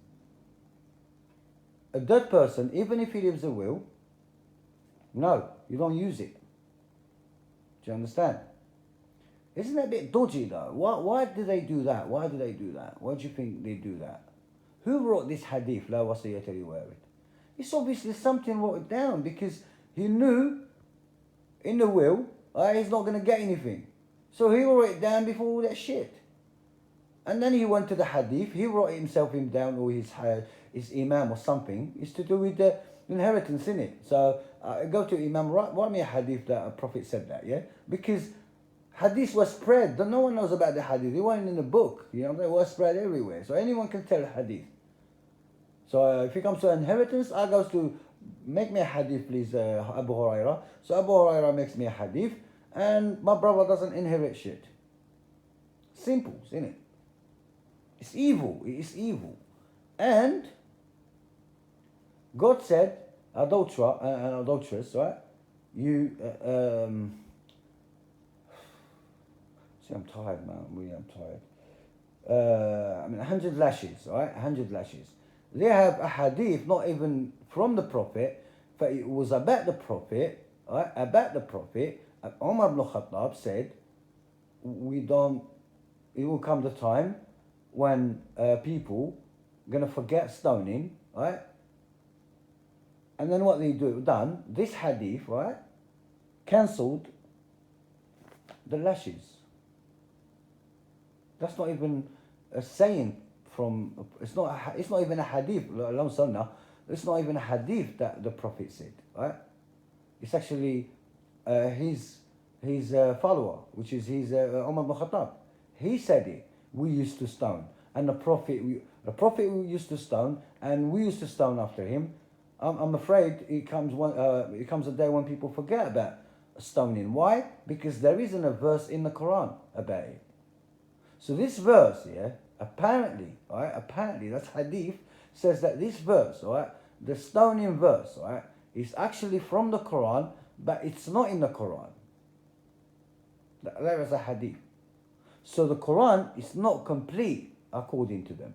a dead person, even if he leaves a will, no, you don't use it. Do you understand? Isn't that a bit dodgy though? Why do they do that? Why do they do that? Why do you think they do that? Who wrote this hadith, لا وصية لوارث? It's obviously something wrote it down because he knew in the will he's not going to get anything. So he wrote it down before all that shit. And then he went to the hadith, he wrote himself down, or his imam or something. It's to do with the inheritance, in it. So go to Imam, write me a hadith that a prophet said that, yeah? Because hadith was spread. No one knows about the hadith. It wasn't in the book. You know, it was spread everywhere. So anyone can tell hadith. So if it comes to inheritance, I goes to make me a hadith, please, Abu Huraira. So Abu Huraira makes me a hadith, and my brother doesn't inherit shit. Simple, isn't it? It's evil. It's evil. And God said, adulteress, right? you see, I'm tired, man. Really, I'm tired. 100 lashes, right? 100 lashes. They have a hadith, not even from the Prophet, but it was about the Prophet, right? About the Prophet. Umar ibn Khattab said, it will come the time when people gonna forget stoning, right? And then what they done, this hadith, right, cancelled the lashes. That's not even a saying from, it's not even a hadith, it's not even a hadith that the Prophet said, right? It's actually his follower, which is his Umar ibn Khattab. He said it. We used to stone, and the Prophet we used to stone, and we used to stone after him. I'm afraid it comes a day when people forget about stoning. Why? Because there isn't a verse in the Quran about it. So this verse here, apparently, that's hadith, says that this verse, right, the stoning verse, right, is actually from the Quran, but it's not in the Quran. There is a hadith. So the Quran is not complete according to them,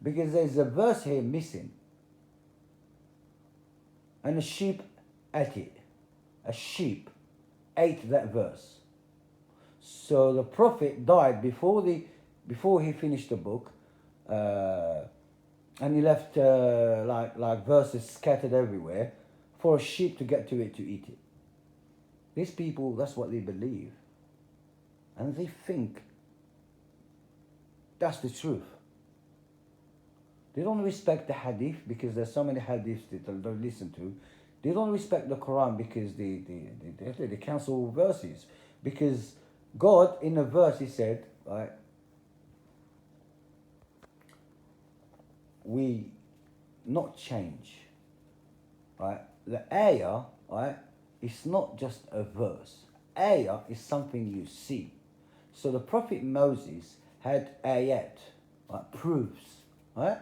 because there's a verse here missing. And a sheep ate it. A sheep ate that verse. So the Prophet died before he finished the book, and he left like verses scattered everywhere for a sheep to get to it to eat it. These people, that's what they believe, and they think that's the truth. They don't respect the hadith because there's so many hadiths that they don't listen to. They don't respect the Quran because they cancel verses. Because God, in a verse, he said, right, we not change. Right? The ayah, right, is not just a verse. Ayah is something you see. So the Prophet Moses had ayat, right, proofs, right?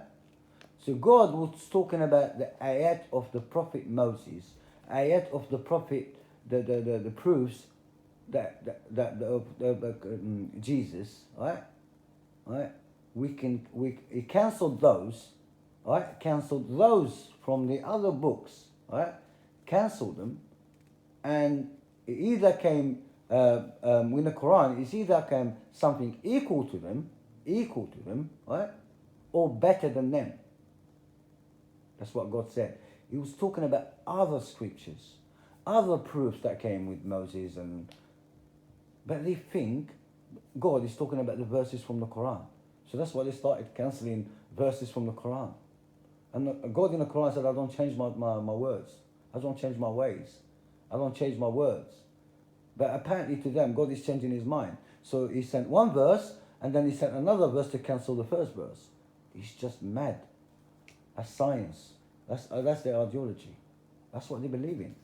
So God was talking about the ayat of the Prophet Moses, ayat of the Prophet, the proofs that Jesus, right? He cancelled those, right? Cancelled those from the other books, right? Cancelled them, and it either came in the Quran. It either came something equal to them, right, or better than them. That's what God said. He was talking about other scriptures, other proofs that came with Moses, but they think God is talking about the verses from the Quran. So that's why they started cancelling verses from the Quran. And God in the Quran said, I don't change my words. I don't change my ways. I don't change my words. But apparently to them, God is changing his mind. So he sent one verse, and then he sent another verse to cancel the first verse. He's just mad. That's science. That's their ideology. That's what they believe in.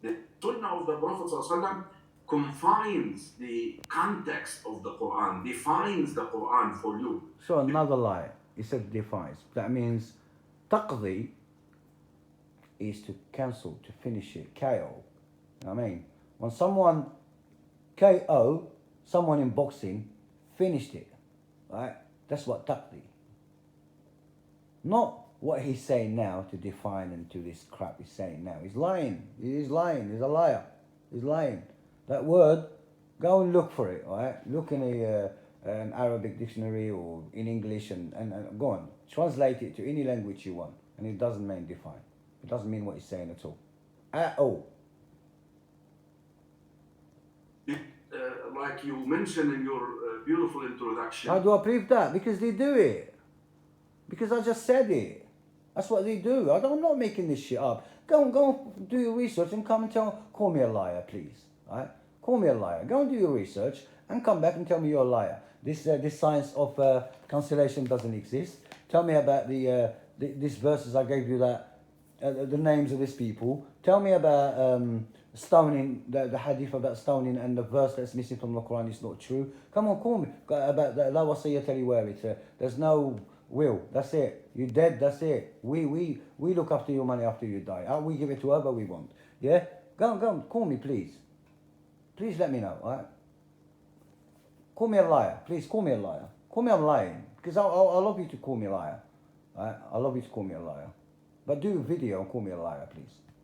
The Sunnah of the Prophet ﷺ confines the context of the Quran, defines the Quran for you. So another lie. He said defines. That means taqdi is to cancel, to finish it, KO. You know what I mean? When someone KO, someone in boxing finished it, right? That's what taqdi. Not what he's saying now to define and to this crap he's saying now. He's lying. He's lying. He's a liar. He's lying. That word, go and look for it, right? Look in an Arabic dictionary or in English and go on. Translate it to any language you want. And it doesn't mean define. It doesn't mean what he's saying at all. At all. Like you mentioned in your beautiful introduction. How do I prove that? Because they do it. Because I just said it. That's what they do. I'm not making this shit up. Go and do your research and come and call me a liar, please. Right? Call me a liar. Go and do your research and come back and tell me you're a liar. This science of cancellation doesn't exist. Tell me about these verses I gave you, that the names of these people. Tell me about stoning, the hadith about stoning, and the verse that's missing from the Quran is not true. Come on, call me about the la wasiyata li warith. There's no will. That's it. You're dead. That's it. We look after your money after you die. We give it to whoever we want. Yeah. Go on. Call me, please. Please let me know. All right. Call me a liar. Please call me a liar. Call me I'm lying because I love you to call me a liar. All right. I love you to call me a liar. But do a video and call me a liar,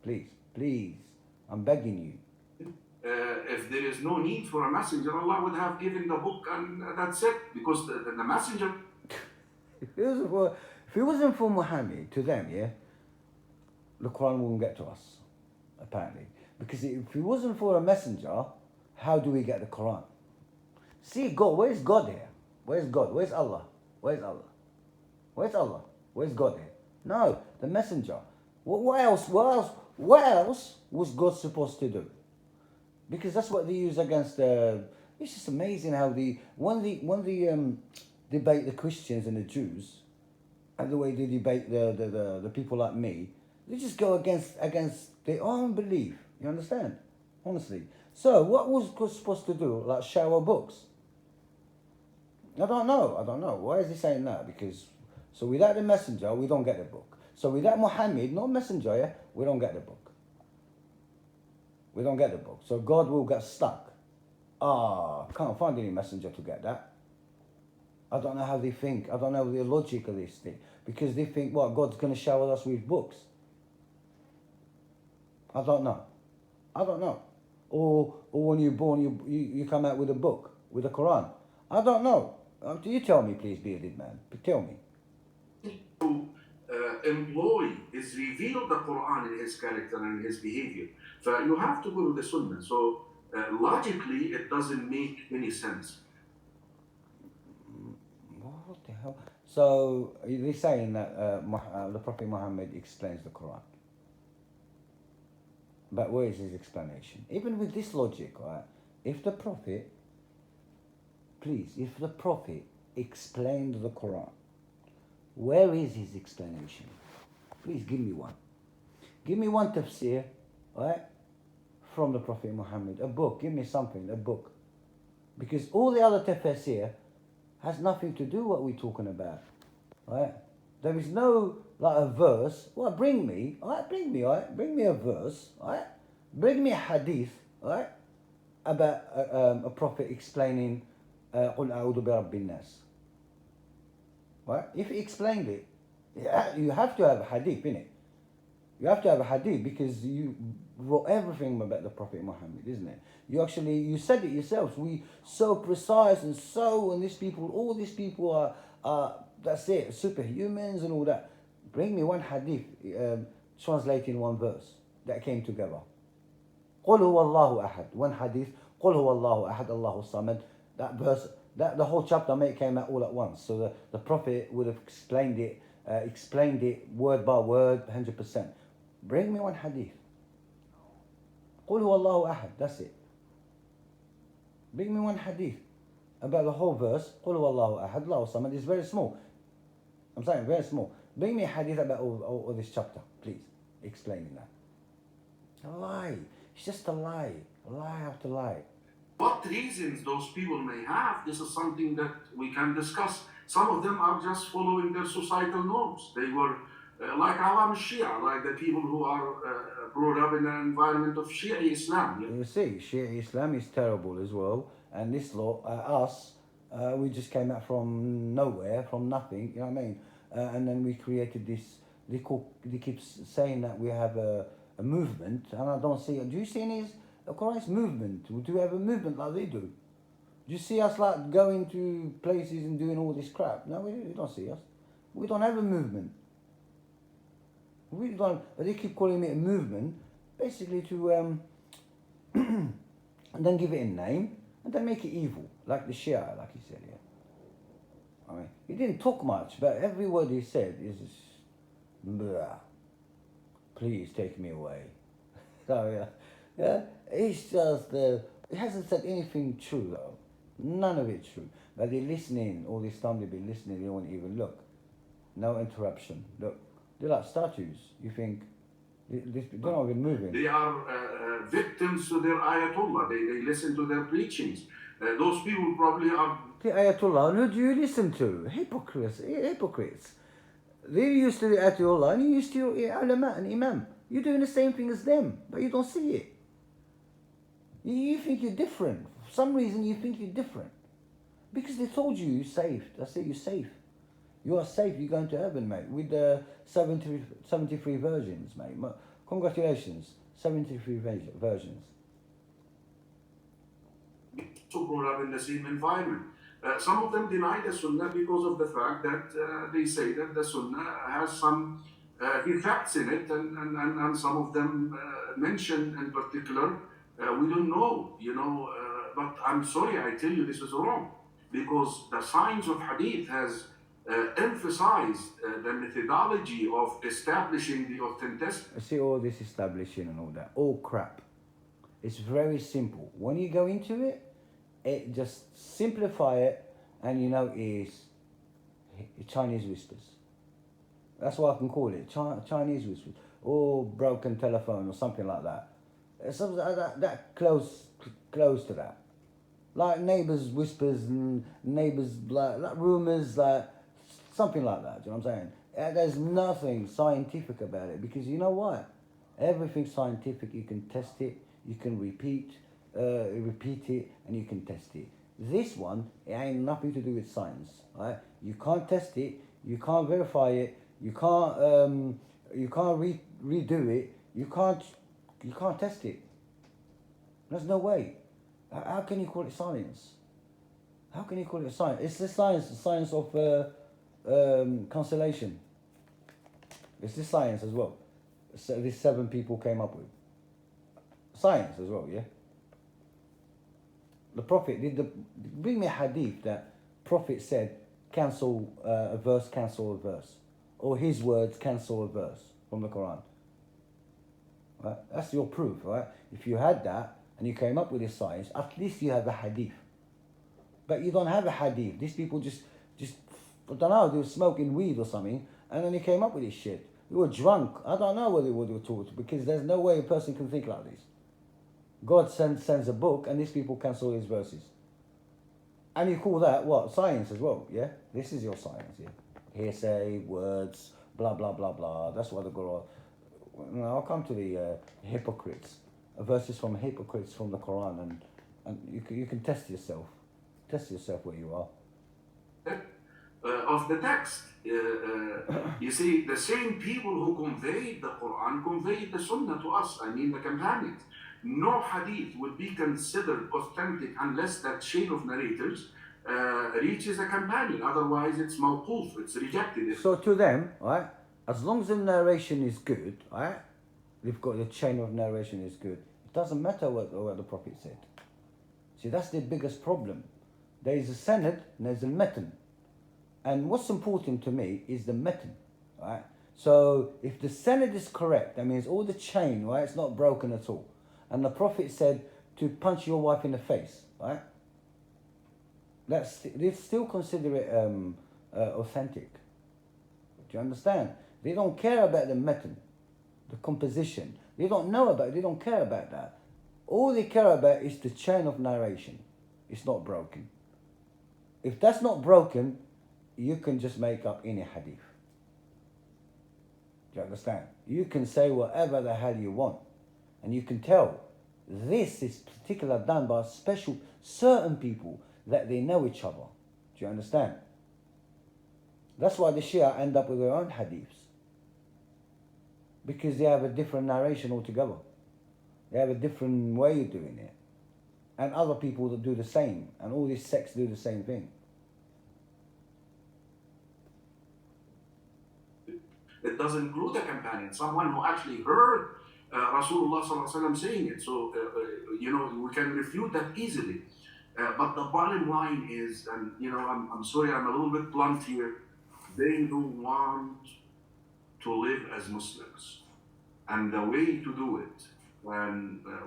please. I'm begging you. If there is no need for a messenger, Allah would have given the book and that's it. Because the messenger... If it wasn't for Muhammad, to them, yeah, the Quran wouldn't get to us, apparently. Because if it wasn't for a messenger, how do we get the Quran? See, God, where's God here? Where's God? Where's Allah? Where's Allah? Where's Allah? Where's God here? No, the messenger. What else was God supposed to do? Because that's what they use against. It's just amazing how when they debate the Christians and the Jews, and the way they debate the people like me, they just go against their own belief. You understand? Honestly. So what was God supposed to do? Like shower books? I don't know. Why is he saying that? Because so without the messenger, we don't get the book. So without Muhammad, no messenger, yeah, we don't get the book. We don't get the book. So God will get stuck. Can't find any messenger to get that. I don't know how they think. I don't know the logic of this thing. Because they think, what, God's going to shower us with books. I don't know. Or when you're born, you come out with a book, with a Quran. I don't know. You tell me, please, bearded man. Tell me. To employ is reveal the Quran in his character and his behavior. So you have to go to the Sunnah. So logically, it doesn't make any sense. What the hell? So they're saying that the Prophet Muhammad explains the Quran. But where is his explanation? Even with this logic, right? If the Prophet explained the Quran, where is his explanation? Please give me one. Give me one tafsir, right? From the Prophet Muhammad. A book. Give me something. A book. Because all the other tafsir has nothing to do with what we're talking about. Right? There is no like a verse. Well, bring me a verse, right? Bring me a hadith, right? About a prophet explaining قُلْ أَعُوذُ بِرَبِّ النَّاسِ. Right? If he explained it, you have to have a hadith, innit? You have to have a hadith because you wrote everything about the Prophet Muhammad, isn't it? You said it yourselves. We so precise and all these people are that's it, superhumans and all that. Bring me one hadith translating one verse that came together. قُلْ هُوَ اللَّهُ أَحَدٌ. One hadith. قُلْ هُوَ اللَّهُ أَحَدٌ اللَّهُ الصَّمَدُ. That verse, the whole chapter came out all at once. So the Prophet would have explained it word by word, 100%. Bring me one hadith. قُلْ هُوَ اللَّهُ أَحَدٌ. That's it. Bring me one hadith about the whole verse. قُلْ هُوَ اللَّهُ أَحَدٌ اللَّهُ الصَّمَدُ. It's very small. I'm saying very small. Bring me a hadith about all this chapter, please. Explaining that. A lie. It's just a lie. Lie after lie. What reasons those people may have, this is something that we can discuss. Some of them are just following their societal norms. They were like Awam Shia, like the people who are brought up in an environment of Shia Islam. Yeah? You see, Shia Islam is terrible as well. And this we just came out from nowhere, from nothing, you know what I mean? And then we created this, they keep saying that we have a movement, and I don't see it. Do you see any Quran's movement? Do we have a movement like they do? Do you see us like going to places and doing all this crap? No, we don't see us. We don't have a movement. We don't, but they keep calling it a movement, basically to and then give it a name, and then make it evil, like the Shia, like he said, yeah. I mean, he didn't talk much, but every word he said is just, bleh, please take me away. So yeah, it's just, he hasn't said anything true though, none of it true. But they're listening, all this time they've been listening, they don't even look. No interruption, look. They're like statues. You think, they're not even moving. They are victims to their ayatollah. They listen to their preachings. Those people probably are. The Ayatollah, and who do you listen to? Hypocrites. They used to the Ayatollah and you used to your ulama and imam. You're doing the same thing as them, but you don't see it. You think you're different. For some reason you think you're different. Because they told you you're safe. That's it, you're safe. You are safe, you're going to heaven, mate, with the 73 versions, mate. Congratulations, 73 versions. So brought up in the same environment. Some of them deny the Sunnah because of the fact that they say that the Sunnah has some defects in it, and some of them mention in particular, we don't know, but I'm sorry, I tell you this is wrong, because the science of Hadith has emphasized the methodology of establishing the authenticity. I see all this establishing and all that, all crap. It's very simple. When you go into it, just simplify it, and it's Chinese whispers. That's what I can call it, Chinese whispers, or broken telephone or something like that. Something like that close to that, like neighbors whispers and neighbors like rumors, like something like that. Do you know what I'm saying? There's nothing scientific about it, because you know what? Everything's scientific. You can test it. You can repeat it, and you can test it. This one, it ain't nothing to do with science, right? You can't test it, you can't verify it, you can't redo it, you can't test it. There's no way. How can you call it science? How can you call it science? It's the science of constellation. It's the science as well. So these 7 people came up with science as well, yeah. The Prophet bring me a hadith that Prophet said cancel a verse, or his words cancel a verse from the Quran. Right? That's your proof, right? If you had that and you came up with this science, at least you have a hadith. But you don't have a hadith. These people just I don't know, they were smoking weed or something, and then they came up with this shit. They were drunk. I don't know what they were taught, because there's no way a person can think like this. God sends a book, and these people cancel his verses. And you call that what? Science as well, yeah? This is your science, yeah? Hearsay, words, blah, blah, blah, blah. That's what the Quran... I'll come to the hypocrites. Verses from hypocrites from the Quran, and you can test yourself. Test yourself where you are. Of the text. You see, the same people who conveyed the Quran conveyed the Sunnah to us, the companions. No hadith would be considered authentic unless that chain of narrators reaches a companion. Otherwise, it's mawquf, it's rejected. So to them, right, as long as the narration is good, right, they've got the chain of narration is good. It doesn't matter what the Prophet said. See, that's the biggest problem. There is a sanad and there's a matan. And what's important to me is the matan, right? So if the sanad is correct, that means all the chain, right, it's not broken at all. And the Prophet said to punch your wife in the face, right? They still consider it authentic. Do you understand? They don't care about the matan, the composition. They don't know about it. They don't care about that. All they care about is the chain of narration. It's not broken. If that's not broken, you can just make up any hadith. Do you understand? You can say whatever the hell you want. And you can tell this is particular done by special certain people that they know each other. Do you understand? That's why the Shia end up with their own hadiths. Because they have a different narration altogether. They have a different way of doing it. And other people that do the same. And all these sects do the same thing. It does include a companion, someone who actually heard Rasulullah ﷺ saying it. So, we can refute that easily. But the bottom line is, and I'm sorry, I'm a little bit blunt here, they don't want to live as Muslims. And the way to do it,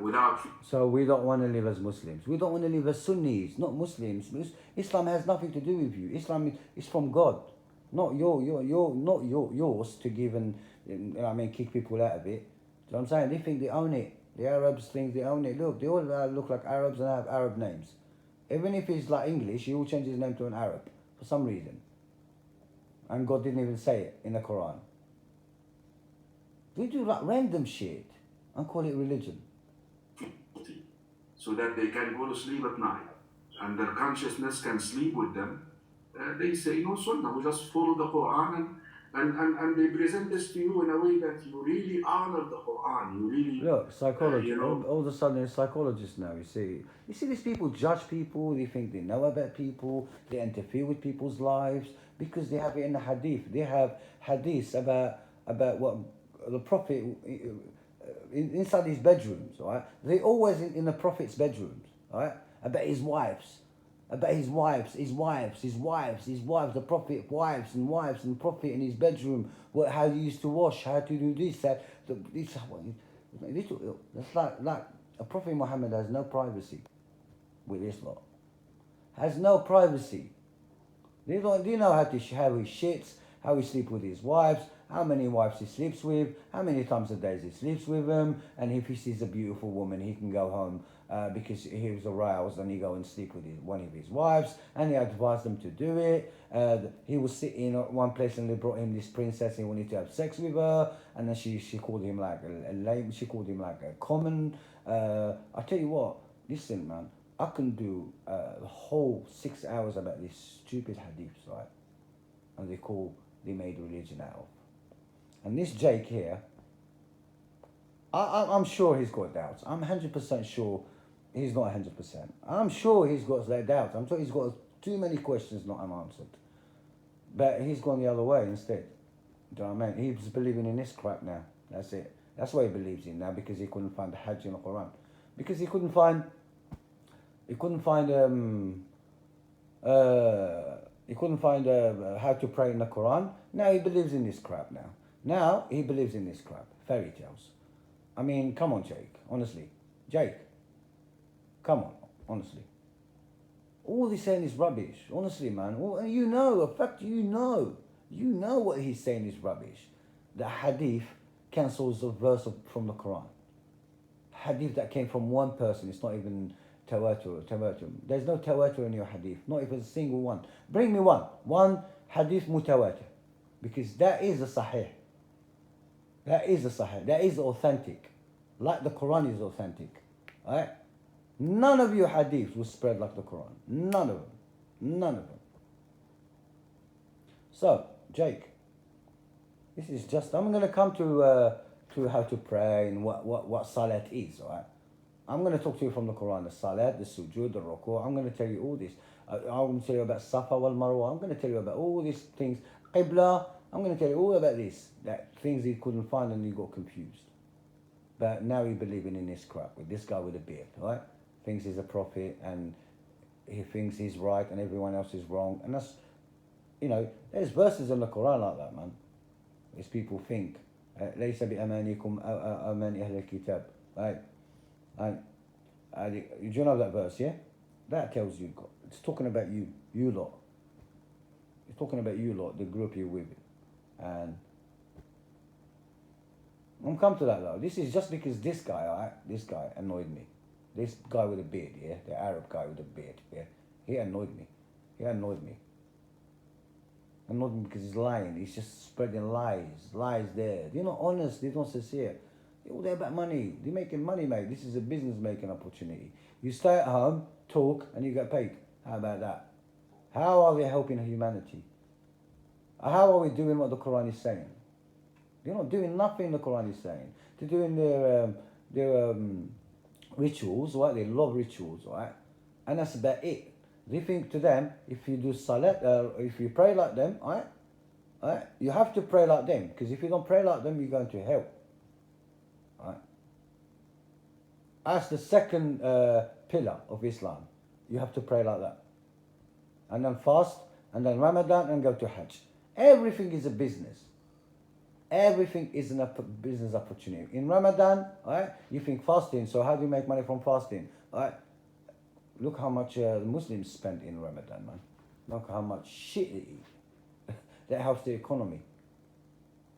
without... So we don't want to live as Muslims. We don't want to live as Sunnis, not Muslims. Islam has nothing to do with you. Islam is from God. Not yours to give and kick people out of it. Do you know what I'm saying? They think they own it. The Arabs think they own it. Look, they all look like Arabs and have Arab names. Even if he's like English, he will change his name to an Arab for some reason. And God didn't even say it in the Quran. We do like random shit and call it religion. So that they can go to sleep at night and their consciousness can sleep with them. They say, no Sunnah, we just follow the Quran and they present this to you in a way that you really honor the Quran. You really Look, psychology. you know, All of a sudden, there's psychologists now. You see these people judge people. They think they know about people. They interfere with people's lives because they have it in the Hadith. They have Hadiths about what the Prophet inside his bedrooms. Right? They always in the Prophet's bedrooms. Right? About his wives. About his wives, the Prophet wives, and Prophet in his bedroom, how he used to wash, how to do this, that. That's like a Prophet Muhammad has no privacy with this lot. Has no privacy. They know how he shits, how he sleeps with his wives, how many wives he sleeps with, how many times a day he sleeps with them, and if he sees a beautiful woman, he can go home because he was aroused and he go and sleep with one of his wives, and he advised them to do it. He was sitting at one place and they brought him this princess and he wanted to have sex with her, and then she called him like a lame, she called him like a common. I tell you what, listen man, I can do the whole 6 hours about these stupid hadiths, right? And they made religion out of. And this Jake here, I'm sure he's got doubts. I'm 100% sure he's not 100%. I'm sure he's got doubts. I'm sure he's got too many questions not unanswered. But he's gone the other way instead. Do you know what I mean? He's believing in this crap now. That's it. That's what he believes in now because he couldn't find the Hajj in the Quran. Because he couldn't find how to pray in the Quran. Now he believes in this crap now. Now he believes in this crap. Fairy tales. I mean, come on, Jake. Honestly. Jake. Come on. Honestly. All he's saying is rubbish. Honestly, man. You know what he's saying is rubbish. The hadith cancels a verse from the Quran. Hadith that came from one person. It's not even tawatur. There's no tawatur in your hadith. Not even a single one. Bring me one. One hadith mutawatir. Because that is a sahih. That is authentic. Like the Quran is authentic. Alright? None of your hadiths will spread like the Quran. None of them. So, Jake, this is just, I'm going to come to how to pray and what salat is, alright? I'm going to talk to you from the Quran, the salat, the sujood, the ruku'. I'm going to tell you all this. I'm going to tell you about Safa wal Marwa. I'm going to tell you about all these things. Qibla. I'm going to tell you all about this. That things he couldn't find and he got confused. But now he's believing in this crap with this guy with a beard, right? Thinks he's a prophet and he thinks he's right and everyone else is wrong. And that's, there's verses in the Quran like that, man. These people think, لَيْسَ بِأَمَانِكُمْ أَمَانِ أَهْلِ الْكِتَابِ, right? And do you know that verse, yeah? That tells you, it's talking about you lot. It's talking about you lot, the group you're with. And I'm come to that though. This is just because this guy annoyed me. This guy with a beard, yeah? The Arab guy with a beard, yeah? He annoyed me. Annoyed me because he's lying. He's just spreading lies there. They're not honest, they're not sincere. They're all there about money. They're making money, mate. This is a business making opportunity. You stay at home, talk, and you get paid. How about that? How are we helping humanity? How are we doing what the Quran is saying? They're not doing nothing the Quran is saying. They're doing their rituals, right? They love rituals, right? And that's about it. They think to them, if you do salat, if you pray like them, right? You have to pray like them, because if you don't pray like them, you're going to hell. Right? That's the second pillar of Islam. You have to pray like that. And then fast, and then Ramadan, and go to Hajj. Everything is a business. Everything is a business opportunity. In Ramadan, right, you think fasting, so how do you make money from fasting? Right? Look how much the Muslims spend in Ramadan, man. Look how much shit they eat. That helps the economy.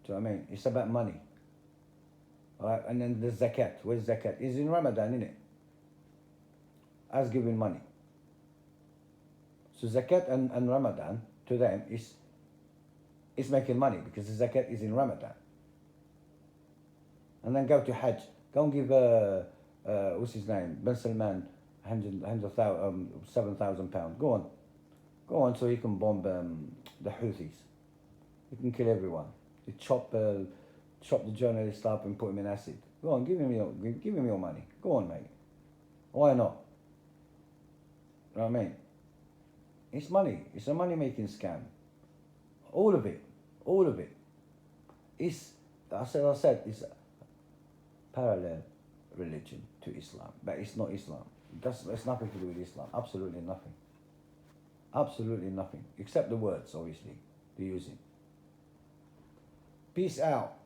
Do you know what I mean? It's about money. Right? And then the zakat. Where's zakat? It's in Ramadan, isn't it? As giving money. So zakat and Ramadan to them is making money because the zakat is in Ramadan. And then go to Hajj. Go and give what's his name, Ben Salman, £7,000. Go on, so he can bomb the Houthis. He can kill everyone. He chop the journalist up and put him in acid. Go on, give him your money. Go on, mate. Why not? You know what I mean? It's money. It's a money-making scam. All of it. It's I said it's a parallel religion to Islam, but it's not Islam. It's nothing to do with Islam. Absolutely nothing. Except the words, obviously, they're using. Peace out.